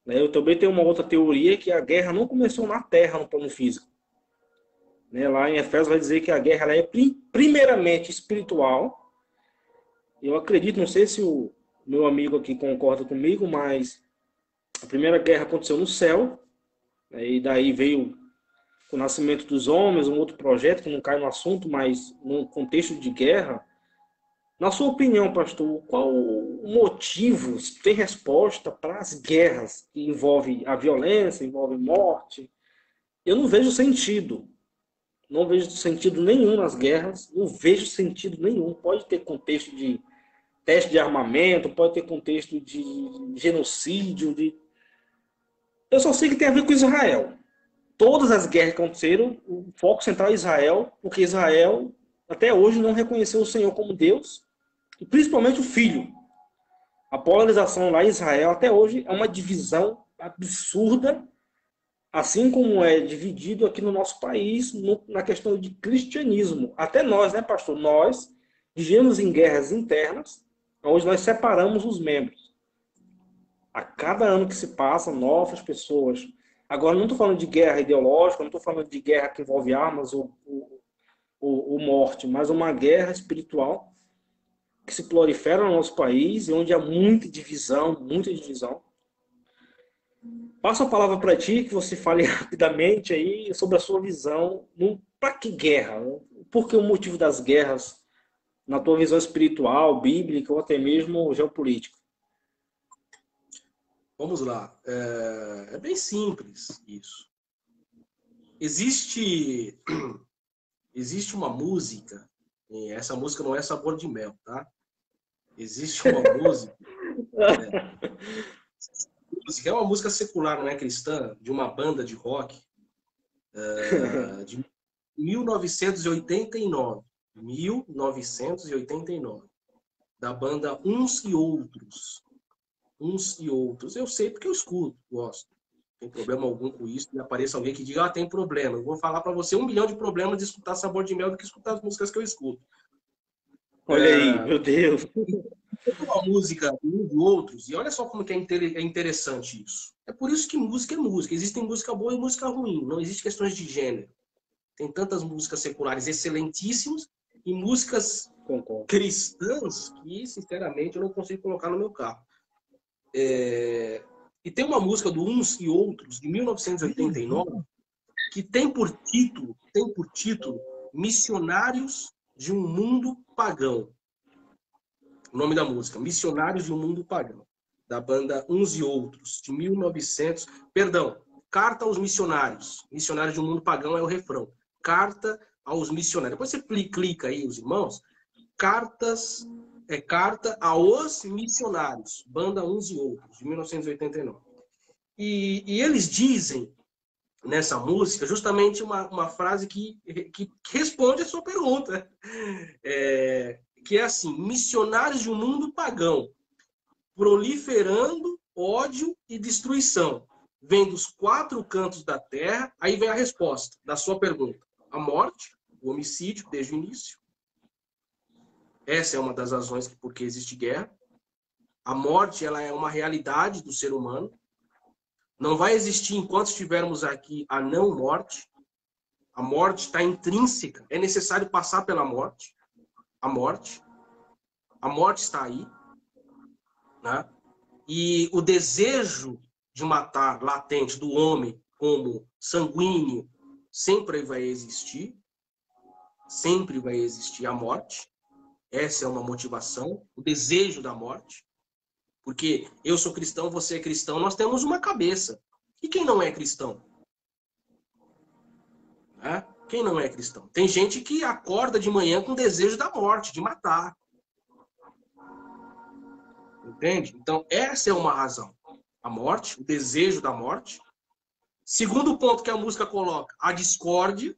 Né? Eu também tenho uma outra teoria que a guerra não começou na terra, no plano físico. Né? Lá em Efésios vai dizer que a guerra ela é primeiramente espiritual. Eu acredito, não sei se o meu amigo aqui concorda comigo, mas a primeira guerra aconteceu no céu, né? E daí veio o nascimento dos homens, um outro projeto que não cai no assunto, mas num contexto de guerra. Na sua opinião, pastor, qual o motivo, se tem resposta para as guerras que envolvem a violência, envolvem morte? Eu não vejo sentido. Não vejo sentido nenhum nas guerras, não vejo sentido nenhum. Pode ter contexto de teste de armamento, pode ter contexto de genocídio. Eu só sei que tem a ver com Israel. Todas as guerras que aconteceram, o foco central é Israel, porque Israel até hoje não reconheceu o Senhor como Deus, e principalmente o Filho. A polarização lá em Israel até hoje é uma divisão absurda, assim como é dividido aqui no nosso país na questão de cristianismo. Até nós, né, pastor? Nós vivemos em guerras internas, onde nós separamos os membros. A cada ano que se passa, novas pessoas. Agora, não estou falando de guerra ideológica, não estou falando de guerra que envolve armas ou morte, mas uma guerra espiritual que se prolifera no nosso país e onde há muita divisão, muita divisão. Passo a palavra para ti, que você fale rapidamente aí sobre a sua visão. Para que guerra? Por que o motivo das guerras na tua visão espiritual, bíblica ou até mesmo geopolítica? Vamos lá. É bem simples isso. Existe uma música, e essa música não é Sabor de Mel, tá? Existe uma música, é uma música secular, não é cristã, de uma banda de rock de 1989. 1989. Da banda Uns e Outros. Uns e Outros. Eu sei porque eu escuto, gosto. Não tem problema algum com isso. E apareça alguém que diga, tem problema. Eu vou falar para você 1 milhão de problemas de escutar Sabor de Mel do que escutar as músicas que eu escuto. Olha aí, meu Deus. Uma música uns e outros, e olha só como que é interessante isso. É por isso que música é música. Existe música boa e música ruim. Não existe questões de gênero. Tem tantas músicas seculares excelentíssimas e músicas cristãs que, sinceramente, eu não consigo colocar no meu carro. E tem uma música do Uns e Outros, de 1989, que tem por título Missionários de um Mundo Pagão. O nome da música, Missionários de um Mundo Pagão, da banda Uns e Outros, de 1900... Perdão, Carta aos Missionários. Missionários de um Mundo Pagão é o refrão. Carta aos Missionários. Depois você clica aí, os irmãos. Carta aos Missionários, banda Uns e Outros, de 1989. E eles dizem, nessa música, justamente uma frase que responde a sua pergunta. Que é assim, missionários de um mundo pagão, proliferando ódio e destruição. Vem dos 4 cantos da terra, aí vem a resposta da sua pergunta. A morte, o homicídio, desde o início. Essa é uma das razões por que existe guerra. A morte, ela é uma realidade do ser humano. Não vai existir enquanto estivermos aqui a não morte. A morte está intrínseca. É necessário passar pela morte. A morte está aí, né? E o desejo de matar latente do homem como sanguíneo sempre vai existir a morte. Essa é uma motivação, o desejo da morte. Porque eu sou cristão, você é cristão, nós temos uma cabeça. E quem não é cristão? Né? Quem não é cristão? Tem gente que acorda de manhã com desejo da morte, de matar. Entende? Então, essa é uma razão. A morte, o desejo da morte. Segundo ponto que a música coloca, a discórdia,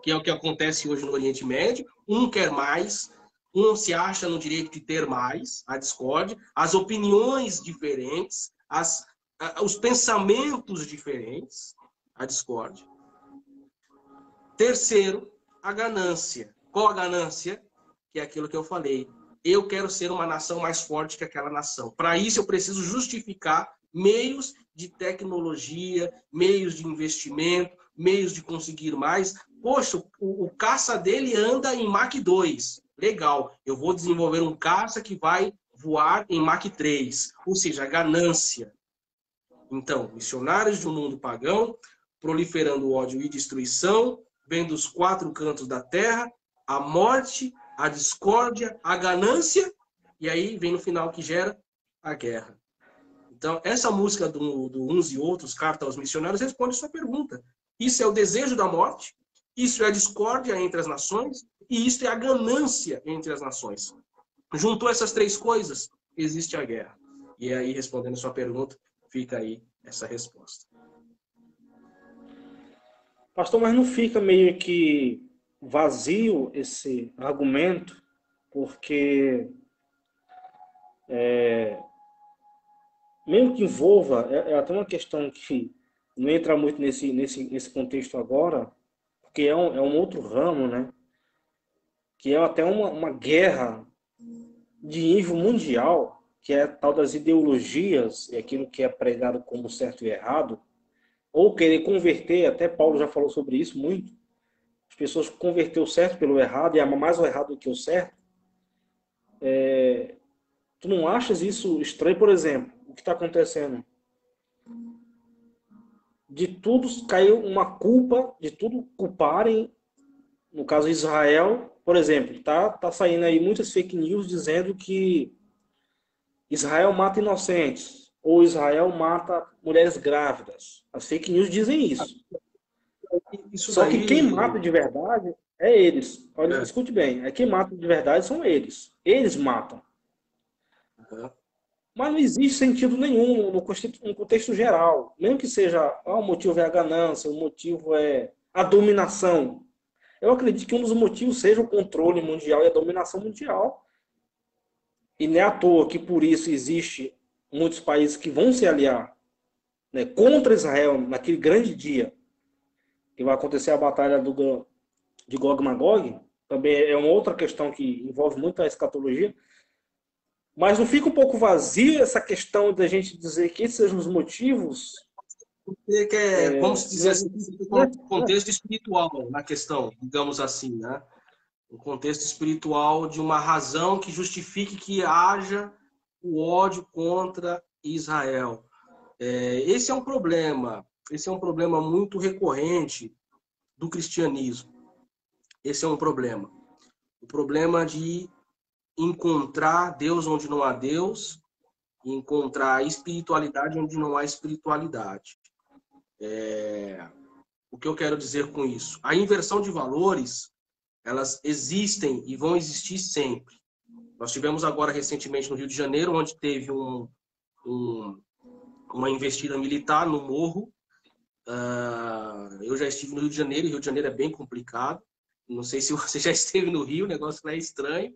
que é o que acontece hoje no Oriente Médio. Um quer mais, um se acha no direito de ter mais, a discórdia, as opiniões diferentes, os pensamentos diferentes, a discórdia. Terceiro, a ganância. Qual a ganância? Que é aquilo que eu falei. Eu quero ser uma nação mais forte que aquela nação. Para isso, eu preciso justificar meios de tecnologia, meios de investimento, meios de conseguir mais. Poxa, o caça dele anda em Mach 2. Legal, eu vou desenvolver um caça que vai voar em Mach 3. Ou seja, a ganância. Então, missionários de um mundo pagão, proliferando ódio e destruição, vem dos quatro cantos da terra, a morte, a discórdia, a ganância, e aí vem no final que gera a guerra. Então, essa música do Uns e Outros, Carta aos Missionários, responde a sua pergunta. Isso é o desejo da morte, isso é a discórdia entre as nações, e isso é a ganância entre as nações. Juntou essas três coisas, existe a guerra. E aí, respondendo a sua pergunta, fica aí essa resposta. Pastor, mas não fica meio que vazio esse argumento, porque mesmo que envolva, é até uma questão que não entra muito nesse contexto agora, porque é um outro ramo, né? Que é até uma guerra de nível mundial, que é a tal das ideologias, e aquilo que é pregado como certo e errado, ou querer converter, até Paulo já falou sobre isso muito, as pessoas converter o certo pelo errado e amar mais o errado do que o certo. Tu não achas isso estranho? Por exemplo, o que está acontecendo? De tudo caiu uma culpa, de tudo culparem, no caso Israel, por exemplo, tá saindo aí muitas fake news dizendo que Israel mata inocentes, ou Israel mata mulheres grávidas. As fake news dizem isso. Isso Só que quem daí... mata de verdade é eles. Olha, escute bem, quem mata de verdade são eles. Eles matam. Mas não existe sentido nenhum no contexto geral. Mesmo que seja, o motivo é a ganância, o motivo é a dominação. Eu acredito que um dos motivos seja o controle mundial e a dominação mundial. E não é à toa que por isso existe muitos países que vão se aliar, né, contra Israel naquele grande dia que vai acontecer a batalha de Gog e Magog. Também é uma outra questão que envolve muito a escatologia. Mas não fica um pouco vazio essa questão da gente dizer que esses sejam os motivos? Vamos dizer assim, um contexto espiritual na questão, digamos assim, né? Um contexto espiritual de uma razão que justifique que haja o ódio contra Israel. Esse é um problema muito recorrente do cristianismo. Esse é um problema. O problema de encontrar Deus onde não há Deus, e encontrar espiritualidade onde não há espiritualidade. O que eu quero dizer com isso? A inversão de valores, elas existem e vão existir sempre. Nós tivemos agora recentemente no Rio de Janeiro, onde teve uma investida militar no morro. Eu já estive no Rio de Janeiro, e o Rio de Janeiro é bem complicado. Não sei se você já esteve no Rio, o negócio lá é estranho,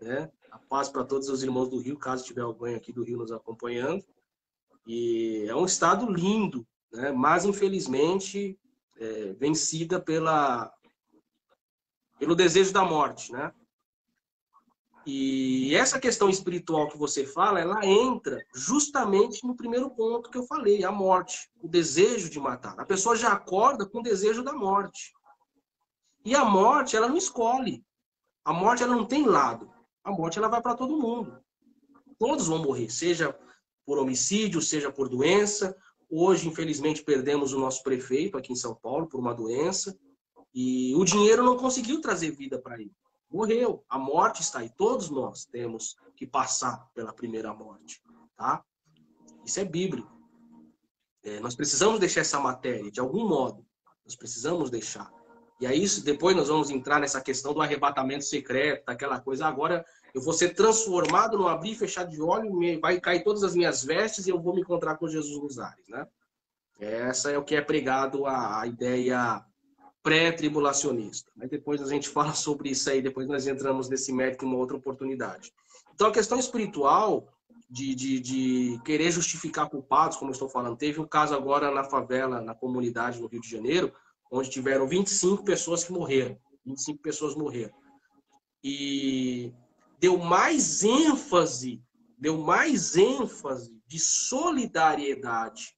né? A paz para todos os irmãos do Rio, caso tiver alguém aqui do Rio nos acompanhando. E é um estado lindo, né? Mas infelizmente vencida pelo desejo da morte, né? E essa questão espiritual que você fala, ela entra justamente no primeiro ponto que eu falei, a morte, o desejo de matar. A pessoa já acorda com o desejo da morte. E a morte, ela não escolhe. A morte, ela não tem lado. A morte, ela vai para todo mundo. Todos vão morrer, seja por homicídio, seja por doença. Hoje, infelizmente, perdemos o nosso prefeito aqui em São Paulo por uma doença. E o dinheiro não conseguiu trazer vida para ele. Morreu. A morte está aí. Todos nós temos que passar pela primeira morte. Tá? Isso é bíblico. Nós precisamos deixar essa matéria, de algum modo. Nós precisamos deixar. E aí, depois nós vamos entrar nessa questão do arrebatamento secreto, aquela coisa. Agora eu vou ser transformado no abrir e fechar de olho, vai cair todas as minhas vestes e eu vou me encontrar com Jesus nos ares, né? Essa é o que é pregado a ideia pré-tribulacionista. Mas depois a gente fala sobre isso aí, depois nós entramos nesse mérito em uma outra oportunidade. Então a questão espiritual de querer justificar culpados, como eu estou falando, teve um caso agora na favela, na comunidade no Rio de Janeiro, onde tiveram 25 pessoas que morreram. 25 pessoas morreram. E deu mais ênfase de solidariedade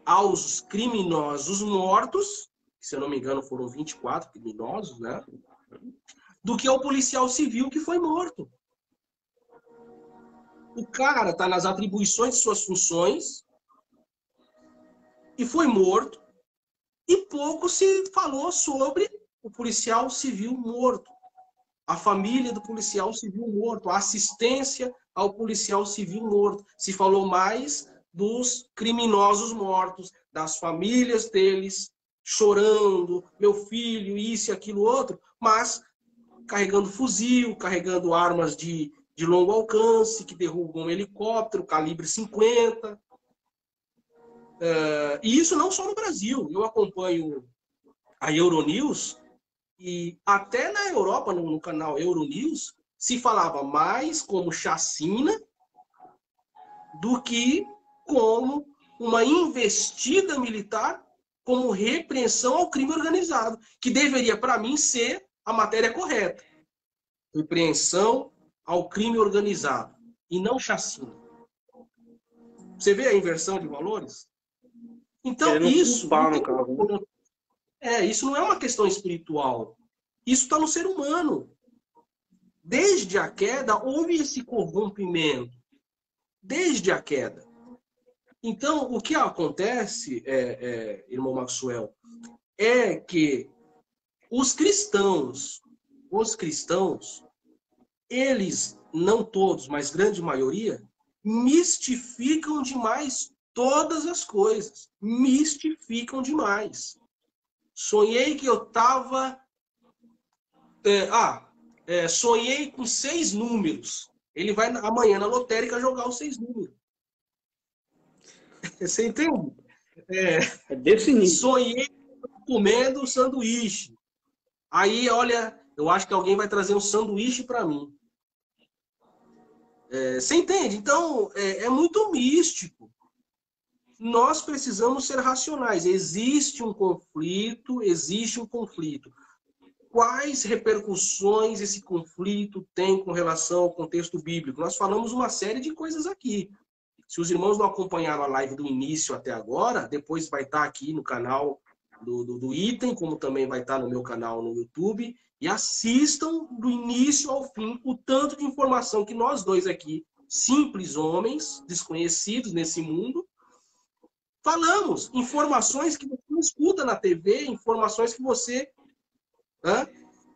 aos criminosos mortos, que, se eu não me engano foram 24 criminosos, né? Do que ao policial civil que foi morto. O cara está nas atribuições de suas funções e foi morto, e pouco se falou sobre o policial civil morto, a família do policial civil morto, a assistência ao policial civil morto. Se falou mais dos criminosos mortos, das famílias deles chorando, meu filho, isso e aquilo outro, mas carregando fuzil, carregando armas de longo alcance, que derrubam um helicóptero, calibre 50. E isso não só no Brasil. Eu acompanho a Euronews, e até na Europa, no canal Euronews, se falava mais como chacina do que como uma investida militar, como repreensão ao crime organizado, que deveria, para mim, ser a matéria correta. Repreensão ao crime organizado, e não chacina. Você vê a inversão de valores? Então, isso não é uma questão espiritual. Isso está no ser humano. Desde a queda, houve esse corrompimento. Desde a queda. Então, o que acontece, irmão Maxwell, é que os cristãos, eles, não todos, mas grande maioria, mistificam demais todas as coisas. Mistificam demais. Sonhei que eu estava... sonhei com 6 números. Ele vai amanhã na lotérica jogar os 6 números. Você entende? É desse nível. Sonhei comendo sanduíche. Aí, olha, eu acho que alguém vai trazer um sanduíche para mim. Você entende? Então, é muito místico. Nós precisamos ser racionais. Existe um conflito. Quais repercussões esse conflito tem com relação ao contexto bíblico? Nós falamos uma série de coisas aqui. Se os irmãos não acompanharam a live do início até agora, depois vai estar aqui no canal do Item, como também vai estar no meu canal no YouTube, e assistam do início ao fim o tanto de informação que nós dois aqui, simples homens, desconhecidos nesse mundo, falamos. Informações que você não escuta na TV, informações que você...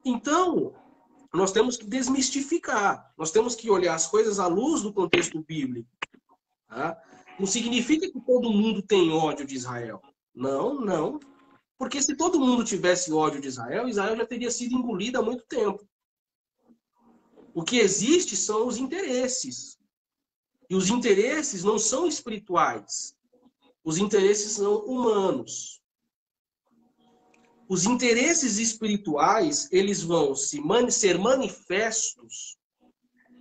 Então, nós temos que desmistificar, nós temos que olhar as coisas à luz do contexto bíblico. Não significa que todo mundo tem ódio de Israel. Não. Porque se todo mundo tivesse ódio de Israel, Israel já teria sido engolida há muito tempo. O que existe são os interesses. E os interesses não são espirituais. Os interesses são humanos. Os interesses espirituais, eles vão ser manifestos.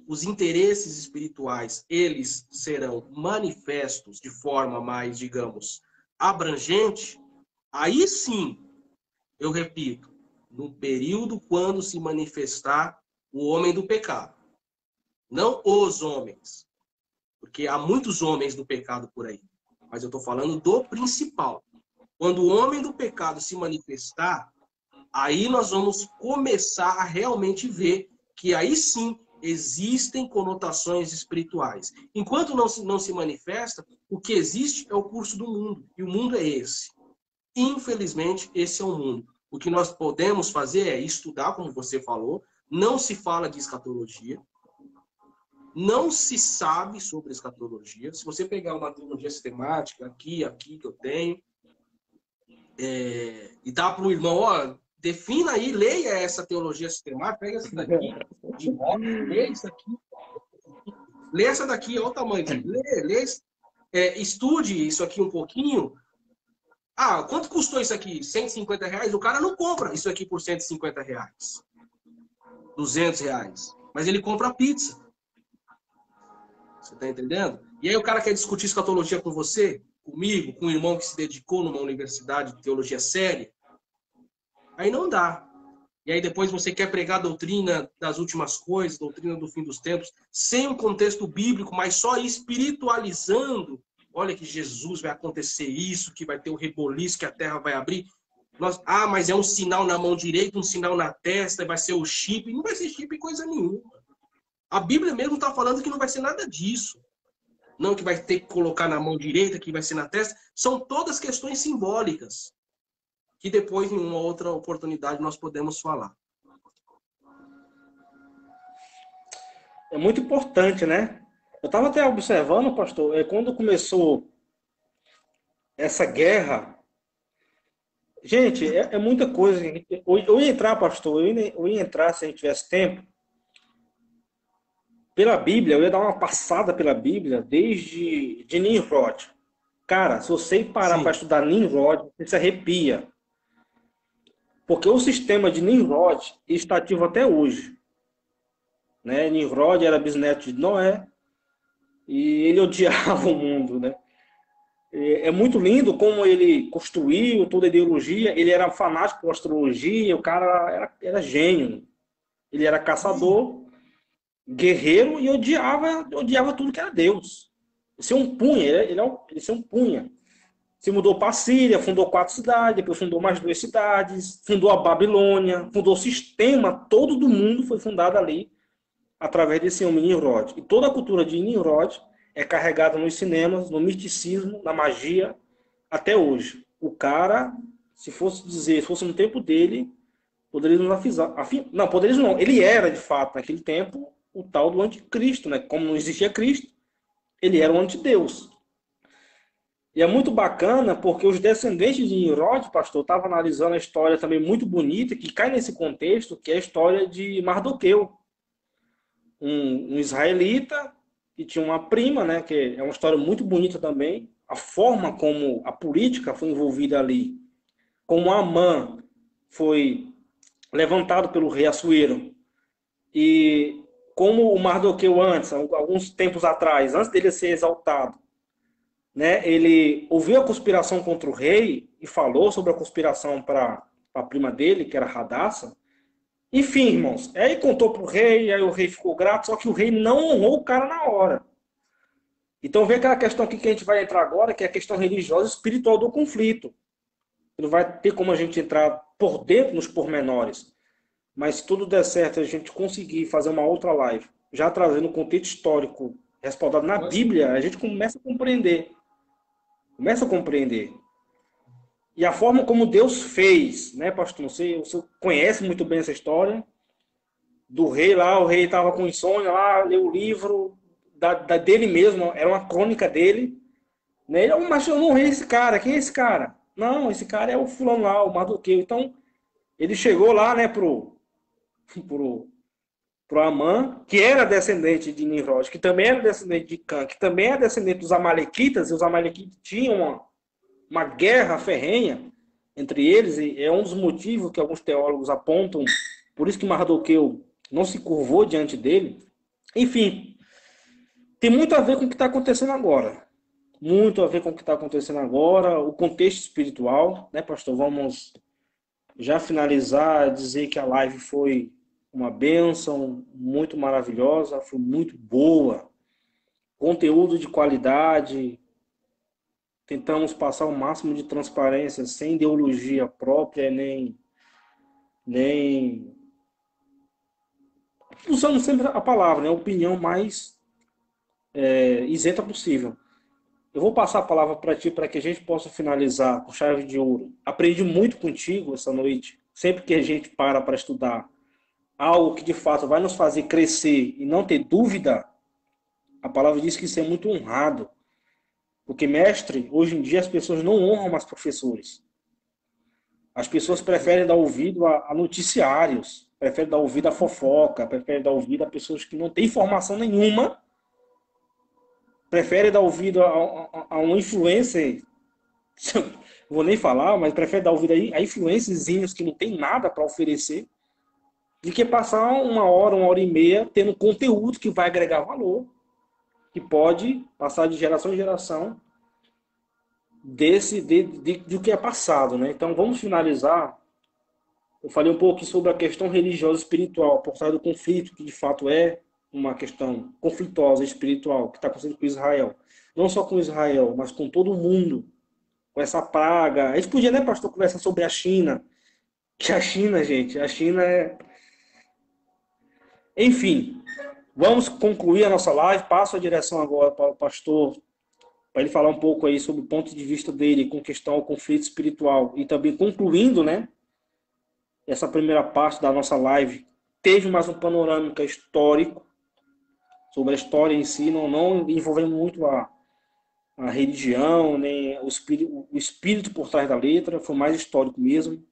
Os interesses espirituais, eles serão manifestos de forma mais, digamos, abrangente. Aí sim, eu repito, no período quando se manifestar o homem do pecado. Não os homens. Porque há muitos homens do pecado por aí. Mas eu estou falando do principal. Quando o homem do pecado se manifestar, aí nós vamos começar a realmente ver que aí sim Existem conotações espirituais. Enquanto não se manifesta, o que existe é o curso do mundo. E o mundo é esse. Infelizmente, esse é o mundo. O que nós podemos fazer é estudar, como você falou. Não se fala de escatologia. Não se sabe sobre escatologia. Se você pegar uma teologia sistemática, aqui que eu tenho, e dá para o irmão, ó, defina aí, leia essa teologia sistemática, pega essa daqui, de volta, lê isso aqui, lê essa daqui, olha o tamanho, estude isso aqui um pouquinho. Ah, quanto custou isso aqui? R$ 150? O cara não compra isso aqui por R$ 150, R$ 200, mas ele compra a pizza. Você tá entendendo? E aí o cara quer discutir escatologia com você, comigo, com um irmão que se dedicou numa universidade de teologia séria. Aí não dá. E aí depois você quer pregar a doutrina das últimas coisas, doutrina do fim dos tempos, sem um contexto bíblico, mas só espiritualizando. Olha que Jesus vai acontecer isso, que vai ter o reboliço, que a terra vai abrir. Mas é um sinal na mão direita, um sinal na testa, vai ser o chip. Não vai ser chip coisa nenhuma. A Bíblia mesmo está falando que não vai ser nada disso. Não que vai ter que colocar na mão direita, que vai ser na testa. São todas questões simbólicas. Que depois, em uma outra oportunidade, nós podemos falar. É muito importante, né? Eu estava até observando, pastor, quando começou essa guerra. Gente, é muita coisa. Eu ia entrar, pastor, eu ia entrar se a gente tivesse tempo. Pela Bíblia, eu ia dar uma passada pela Bíblia desde de Nimrod. Cara, se você parar para estudar Nimrod, você se arrepia. Porque o sistema de Nimrod está ativo até hoje. Né? Nimrod era bisneto de Noé e ele odiava o mundo. Né? É muito lindo como ele construiu toda a ideologia. Ele era fanático por astrologia, o cara era gênio. Ele era caçador, guerreiro e odiava tudo que era Deus. Ele se impunha, ele se impunha. Se mudou para a Síria, fundou 4 cidades, depois fundou mais 2 cidades, fundou a Babilônia, fundou o sistema todo do mundo, foi fundado ali através desse homem Nimrod. E toda a cultura de Nimrod é carregada nos cinemas, no misticismo, na magia, até hoje. O cara, se fosse no tempo dele, poderíamos afirmar. Não, poderíamos não. Ele era, de fato, naquele tempo, o tal do anticristo, né? Como não existia Cristo, ele era o antideus. E é muito bacana porque os descendentes de Nimrod, pastor, estavam analisando a história também muito bonita, que cai nesse contexto, que é a história de Mardoqueu. Um israelita que tinha uma prima, né, que é uma história muito bonita também. A forma como a política foi envolvida ali, como Amã foi levantado pelo rei Assuero, e como o Mardoqueu antes, alguns tempos atrás, antes dele ser exaltado, né, ele ouviu a conspiração contra o rei e falou sobre a conspiração para a prima dele, que era Radassa. Enfim, irmãos, aí contou para o rei, aí o rei ficou grato, só que o rei não honrou o cara na hora. Então vem aquela questão aqui que a gente vai entrar agora, que é a questão religiosa e espiritual do conflito. Não vai ter como a gente entrar por dentro nos pormenores. Mas se tudo der certo, a gente conseguir fazer uma outra live, já trazendo o contexto histórico respaldado na Bíblia, a gente começa a compreender. Começa a compreender. E a forma como Deus fez, né, pastor? Você conhece muito bem essa história do rei lá, o rei estava com insônia lá, leu o livro dele mesmo, era uma crônica dele. Né? Ele, mas eu não rei esse cara, quem é esse cara? Não, esse cara é o fulano lá, o Mardoqueu. Então, ele chegou lá, né, pro Amã, que era descendente de Nimrod, que também era descendente de Cã, que também era descendente dos Amalequitas, e os Amalequitas tinham uma guerra ferrenha entre eles, e é um dos motivos que alguns teólogos apontam, por isso que Mardoqueu não se curvou diante dele. Enfim, tem muito a ver com o que está acontecendo agora. Muito a ver com o que está acontecendo agora, o contexto espiritual, né, pastor? Vamos já finalizar, dizer que a live foi uma bênção muito maravilhosa, foi muito boa, conteúdo de qualidade, tentamos passar o máximo de transparência, sem ideologia própria, nem usando sempre a palavra, né? A opinião mais isenta possível. Eu vou passar a palavra para ti para que a gente possa finalizar com chave de ouro. Aprendi muito contigo essa noite. Sempre que a gente para estudar algo que de fato vai nos fazer crescer e não ter dúvida, a palavra diz que isso é muito honrado. Porque, mestre, hoje em dia as pessoas não honram mais professores. As pessoas preferem dar ouvido a noticiários, preferem dar ouvido a fofoca, preferem dar ouvido a pessoas que não têm informação nenhuma, preferem dar ouvido a um influencer, vou nem falar, mas preferem dar ouvido a influencers que não tem nada para oferecer, de que passar uma hora e meia, tendo conteúdo que vai agregar valor, que pode passar de geração em geração do que é passado, né? Então vamos finalizar. Eu falei um pouco sobre a questão religiosa e espiritual, por trás do conflito, que de fato é uma questão conflituosa espiritual que está acontecendo com Israel. Não só com Israel, mas com todo mundo, com essa praga. A gente podia, né, pastor, conversar sobre a China, que a China, gente, a China é. Enfim, vamos concluir a nossa live. Passo a direção agora para o pastor, para ele falar um pouco aí sobre o ponto de vista dele com questão ao conflito espiritual. E também concluindo, né, essa primeira parte da nossa live, teve mais um panorâmica histórico sobre a história em si, não envolvendo muito a religião, nem o espírito por trás da letra, foi mais histórico mesmo.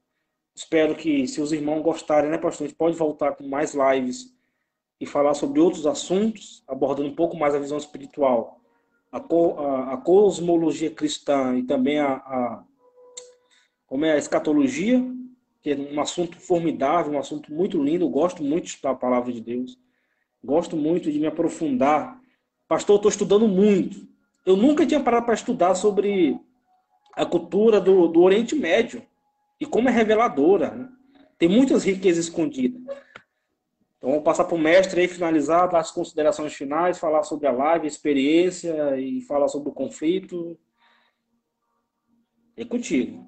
Espero que, se os irmãos gostarem, né, pastor, a gente pode voltar com mais lives e falar sobre outros assuntos, abordando um pouco mais a visão espiritual, a cosmologia cristã e também como é a escatologia, que é um assunto formidável, um assunto muito lindo. Eu gosto muito de estudar a palavra de Deus. Gosto muito de me aprofundar. Pastor, eu estou estudando muito. Eu nunca tinha parado para estudar sobre a cultura do Oriente Médio e como é reveladora, né? Tem muitas riquezas escondidas. Então, vou passar para o mestre aí, finalizar, dar as considerações finais, falar sobre a live, a experiência e falar sobre o conflito. É contigo.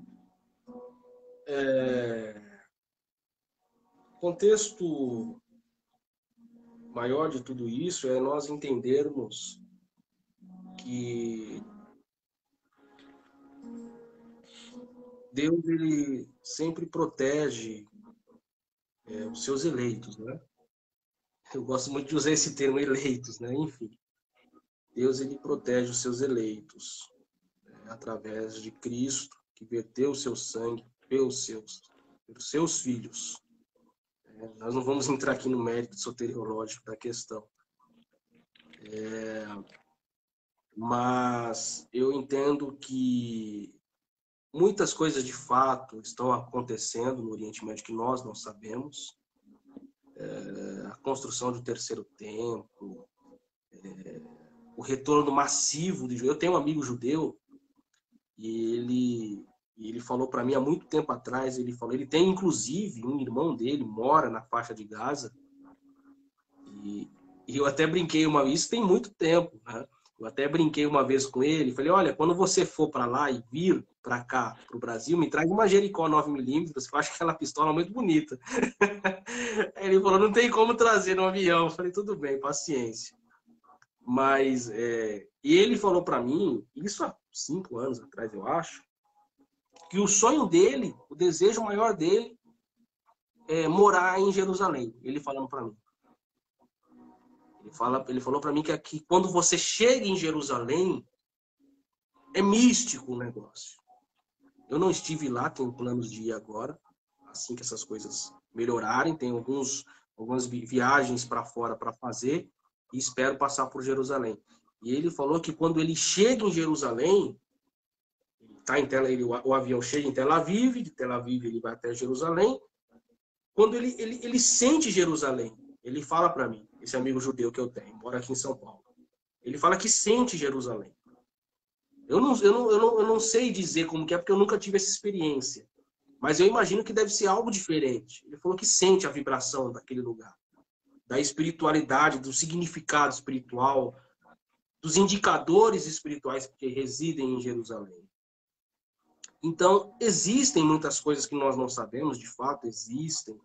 Contexto maior de tudo isso é nós entendermos que Deus, ele sempre protege os seus eleitos, né? Eu gosto muito de usar esse termo, eleitos, né? Enfim, Deus, ele protege os seus eleitos, né? Através de Cristo, que verteu o seu sangue pelos seus filhos. Nós não vamos entrar aqui no mérito soteriológico da questão. Mas eu entendo que muitas coisas de fato estão acontecendo no Oriente Médio que nós não sabemos. A construção do terceiro templo, o retorno massivo de judeus. Eu tenho um amigo judeu e ele falou para mim há muito tempo atrás, ele tem inclusive um irmão dele, mora na faixa de Gaza, e eu até brinquei uma vez, isso tem muito tempo, né? Eu até brinquei uma vez com ele, falei, olha, quando você for para lá e vir para cá, para o Brasil, me traz uma Jericó 9mm, eu acho aquela pistola muito bonita. Aí ele falou, não tem como trazer no avião. Eu falei, tudo bem, paciência. Mas, e ele falou para mim, isso há 5 anos atrás, eu acho, que o sonho dele, o desejo maior dele, é morar em Jerusalém. Ele falando para mim. Ele falou para mim que aqui, quando você chega em Jerusalém, é místico o negócio. Eu não estive lá, tenho planos de ir agora, assim que essas coisas melhorarem. Tenho algumas viagens para fora para fazer e espero passar por Jerusalém. E ele falou que quando ele chega em Jerusalém, o avião chega em Tel Aviv, de Tel Aviv ele vai até Jerusalém. Quando ele sente Jerusalém, ele fala para mim, esse amigo judeu que eu tenho, mora aqui em São Paulo, ele fala que sente Jerusalém. Eu não sei dizer como que é, porque eu nunca tive essa experiência. Mas eu imagino que deve ser algo diferente. Ele falou que sente a vibração daquele lugar, da espiritualidade, do significado espiritual, dos indicadores espirituais que residem em Jerusalém. Então, existem muitas coisas que nós não sabemos, de fato, existem.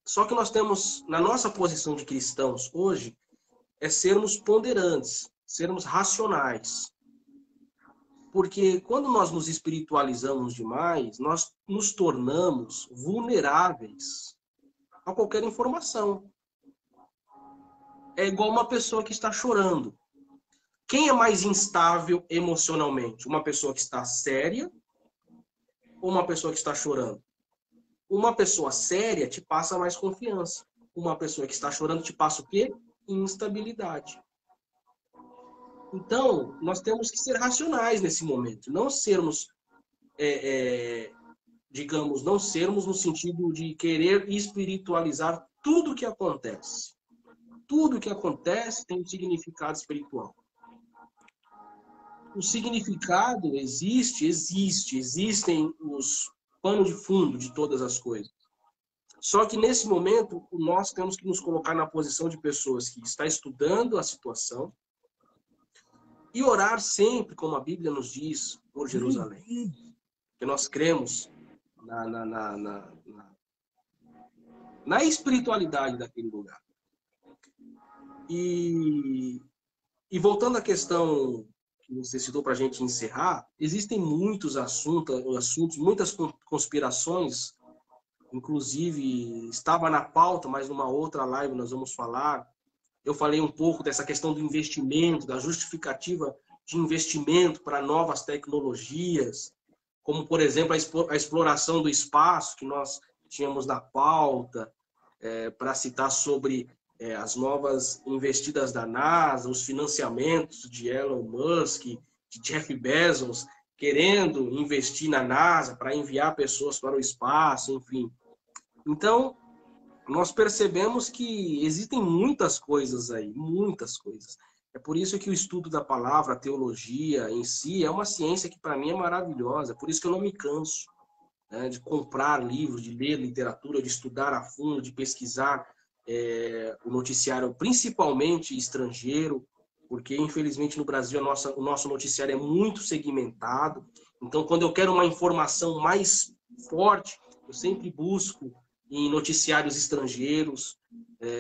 Só que nós temos, na nossa posição de cristãos hoje, é sermos ponderantes, sermos racionais. Porque quando nós nos espiritualizamos demais, nós nos tornamos vulneráveis a qualquer informação. É igual uma pessoa que está chorando. Quem é mais instável emocionalmente? Uma pessoa que está séria ou uma pessoa que está chorando? Uma pessoa séria te passa mais confiança. Uma pessoa que está chorando te passa o quê? Instabilidade. Então, nós temos que ser racionais nesse momento. Não sermos, digamos, não sermos no sentido de querer espiritualizar tudo o que acontece. Tudo que acontece tem um significado espiritual. O significado existem os panos de fundo de todas as coisas. Só que nesse momento, nós temos que nos colocar na posição de pessoas que estão estudando a situação e orar sempre, como a Bíblia nos diz, por Jerusalém. Que nós cremos na espiritualidade daquele lugar. E voltando à questão que você citou para a gente encerrar, existem muitos assuntos, muitas conspirações, inclusive estava na pauta, mas numa outra live nós vamos falar. Eu falei um pouco dessa questão do investimento, da justificativa de investimento para novas tecnologias, como, por exemplo, a exploração do espaço, que nós tínhamos na pauta, para citar sobre as novas investidas da NASA, os financiamentos de Elon Musk, de Jeff Bezos, querendo investir na NASA para enviar pessoas para o espaço, enfim. Então, nós percebemos que existem muitas coisas aí, muitas coisas. É por isso que o estudo da palavra, a teologia em si, é uma ciência que para mim é maravilhosa. É por isso que eu não me canso, né, de comprar livros, de ler literatura, de estudar a fundo, de pesquisar o noticiário, principalmente estrangeiro, porque infelizmente no Brasil o nosso noticiário é muito segmentado. Então, quando eu quero uma informação mais forte, eu sempre busco em noticiários estrangeiros.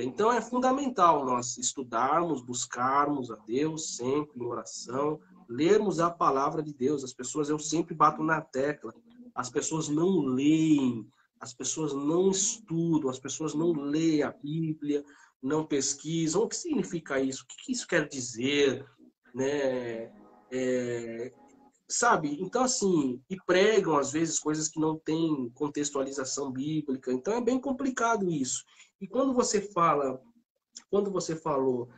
Então, é fundamental nós estudarmos, buscarmos a Deus sempre em oração, lermos a palavra de Deus. As pessoas, eu sempre bato na tecla, as pessoas não leem, as pessoas não estudam, as pessoas não leem a Bíblia, não pesquisam. O que significa isso? O que isso quer dizer? Né? Sabe? Então, assim, e pregam, às vezes, coisas que não têm contextualização bíblica. Então, é bem complicado isso. E quando você falou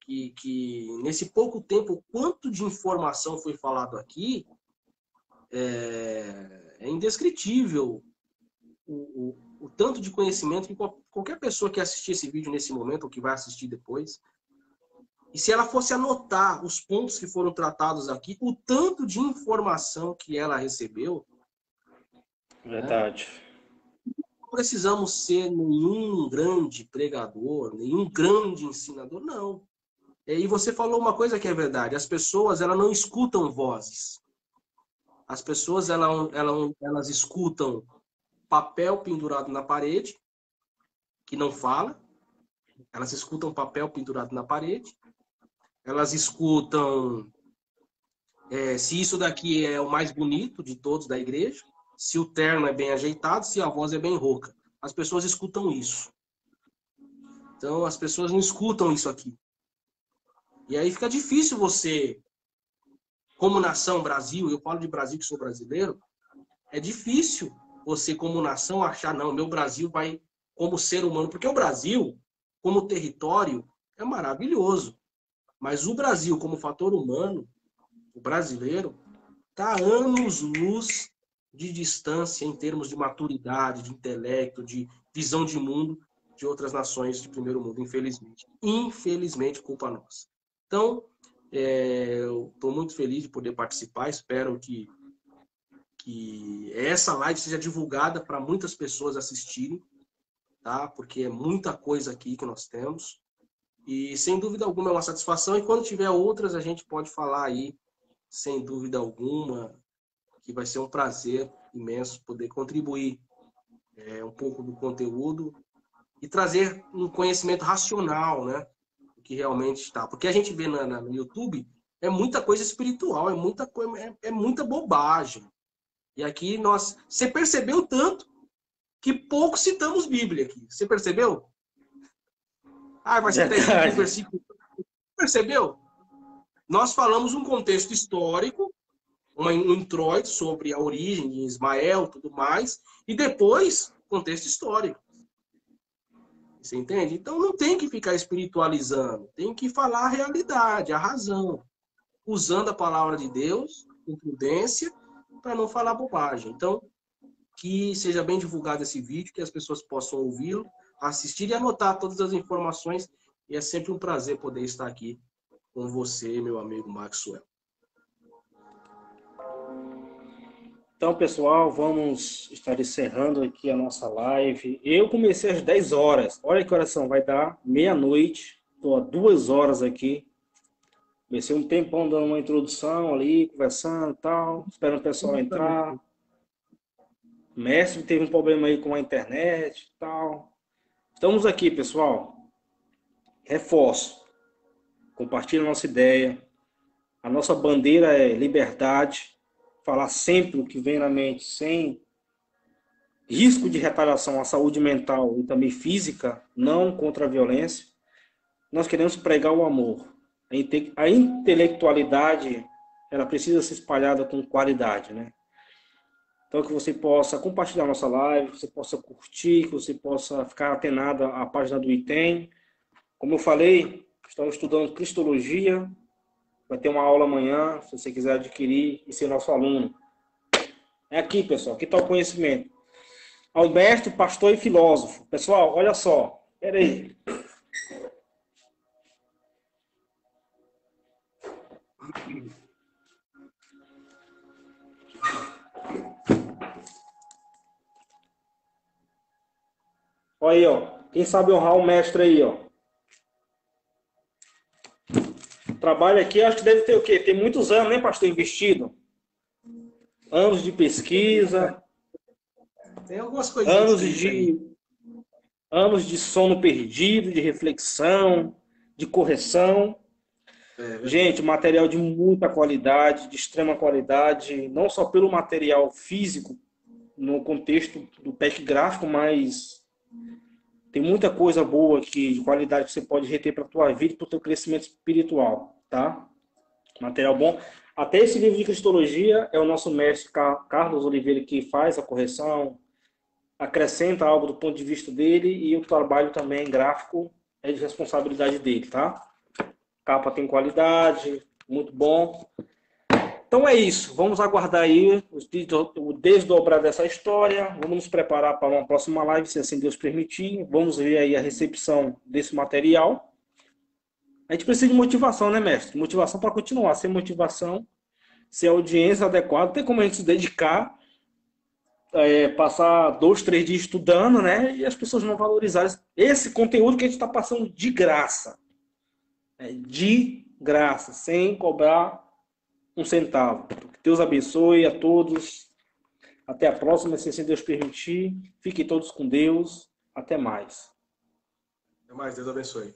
que nesse pouco tempo, quanto de informação foi falado aqui, é indescritível o tanto de conhecimento que qualquer pessoa que assistir esse vídeo nesse momento, ou que vai assistir depois, e se ela fosse anotar os pontos que foram tratados aqui, o tanto de informação que ela recebeu. Verdade. Né? Não precisamos ser nenhum grande pregador, nenhum grande ensinador, não. E você falou uma coisa que é verdade, as pessoas elas não escutam vozes. As pessoas elas escutam papel pendurado na parede, que não fala. Elas escutam papel pendurado na parede. Elas escutam se isso daqui é o mais bonito de todos da igreja, se o terno é bem ajeitado, se a voz é bem rouca. As pessoas escutam isso. Então, as pessoas não escutam isso aqui. E aí fica difícil você, como nação Brasil, eu falo de Brasil que sou brasileiro, é difícil você, como nação, achar, não, meu Brasil vai como ser humano. Porque o Brasil, como território, é maravilhoso. Mas o Brasil, como fator humano, o brasileiro, está a anos-luz de distância em termos de maturidade, de intelecto, de visão de mundo de outras nações de primeiro mundo, infelizmente. Infelizmente, culpa nossa. Então, eu estou muito feliz de poder participar, espero que essa live seja divulgada para muitas pessoas assistirem, tá? Porque é muita coisa aqui que nós temos. E, sem dúvida alguma, é uma satisfação. E quando tiver outras, a gente pode falar aí, sem dúvida alguma, que vai ser um prazer imenso poder contribuir um pouco do conteúdo e trazer um conhecimento racional, né? O que realmente está. Porque a gente vê no YouTube é muita coisa espiritual, é muita bobagem. E aqui nós. Você percebeu tanto que pouco citamos Bíblia aqui. Você percebeu? Ah, vai citar isso aqui, um Verdade. versículo. Percebeu? Nós falamos um contexto histórico, um introito sobre a origem de Ismael, tudo mais, e depois contexto histórico. Você entende? Então não tem que ficar espiritualizando, tem que falar a realidade, a razão, usando a palavra de Deus com prudência para não falar bobagem. Então, que seja bem divulgado esse vídeo, que as pessoas possam ouvi-lo, assistir e anotar todas as informações. E é sempre um prazer poder estar aqui com você, meu amigo Maxwell. Então, pessoal, vamos estar encerrando aqui a nossa live. Eu comecei às 10 horas. Olha que horas são, vai dar meia-noite. Estou há 2 horas aqui. Comecei um tempão dando uma introdução ali, conversando e tal, esperando o pessoal entrar. O mestre teve um problema aí com a internet e tal. Estamos aqui, pessoal. Reforço. Compartilhe a nossa ideia. A nossa bandeira é liberdade. Falar sempre o que vem na mente, sem risco de retaliação à saúde mental e também física, não contra a violência. Nós queremos pregar o amor. A intelectualidade, ela precisa ser espalhada com qualidade, né? Então, que você possa compartilhar nossa live, que você possa curtir, que você possa ficar atenado à página do ITEM. Como eu falei, estamos estudando Cristologia. Vai ter uma aula amanhã, se você quiser adquirir e ser nosso aluno. É aqui, pessoal. Aqui está o conhecimento. Alberto, pastor e filósofo. Pessoal, olha só. Espera aí. Olha aí, ó. Quem sabe honrar o mestre aí, ó. Trabalho aqui, acho que deve ter o quê? Tem muitos anos, né, pastor, investido? Anos de pesquisa, Tem algumas coisinhas anos escritas aí. de, anos de sono perdido, de reflexão, de correção. É Gente, verdade. material de muita qualidade, de extrema qualidade, não só pelo material físico, no contexto do PEC gráfico, mas tem muita coisa boa aqui, de qualidade que você pode reter para a tua vida e para o teu crescimento espiritual, tá? Material bom. Até esse livro de Cristologia é o nosso mestre Carlos Oliveira que faz a correção, acrescenta algo do ponto de vista dele e o trabalho também gráfico é de responsabilidade dele, tá? Capa tem qualidade, muito bom. Então é isso, vamos aguardar aí o desdobrar dessa história, vamos nos preparar para uma próxima live, se assim Deus permitir, vamos ver aí a recepção desse material. A gente precisa de motivação, né, mestre? Motivação para continuar, sem motivação, sem audiência adequada, tem como a gente se dedicar, passar 2, 3 dias estudando, né, e as pessoas não valorizarem esse conteúdo que a gente está passando de graça, né? De graça, sem cobrar um centavo. Que Deus abençoe a todos. Até a próxima, se assim Deus permitir. Fiquem todos com Deus. Até mais. Até mais, Deus abençoe.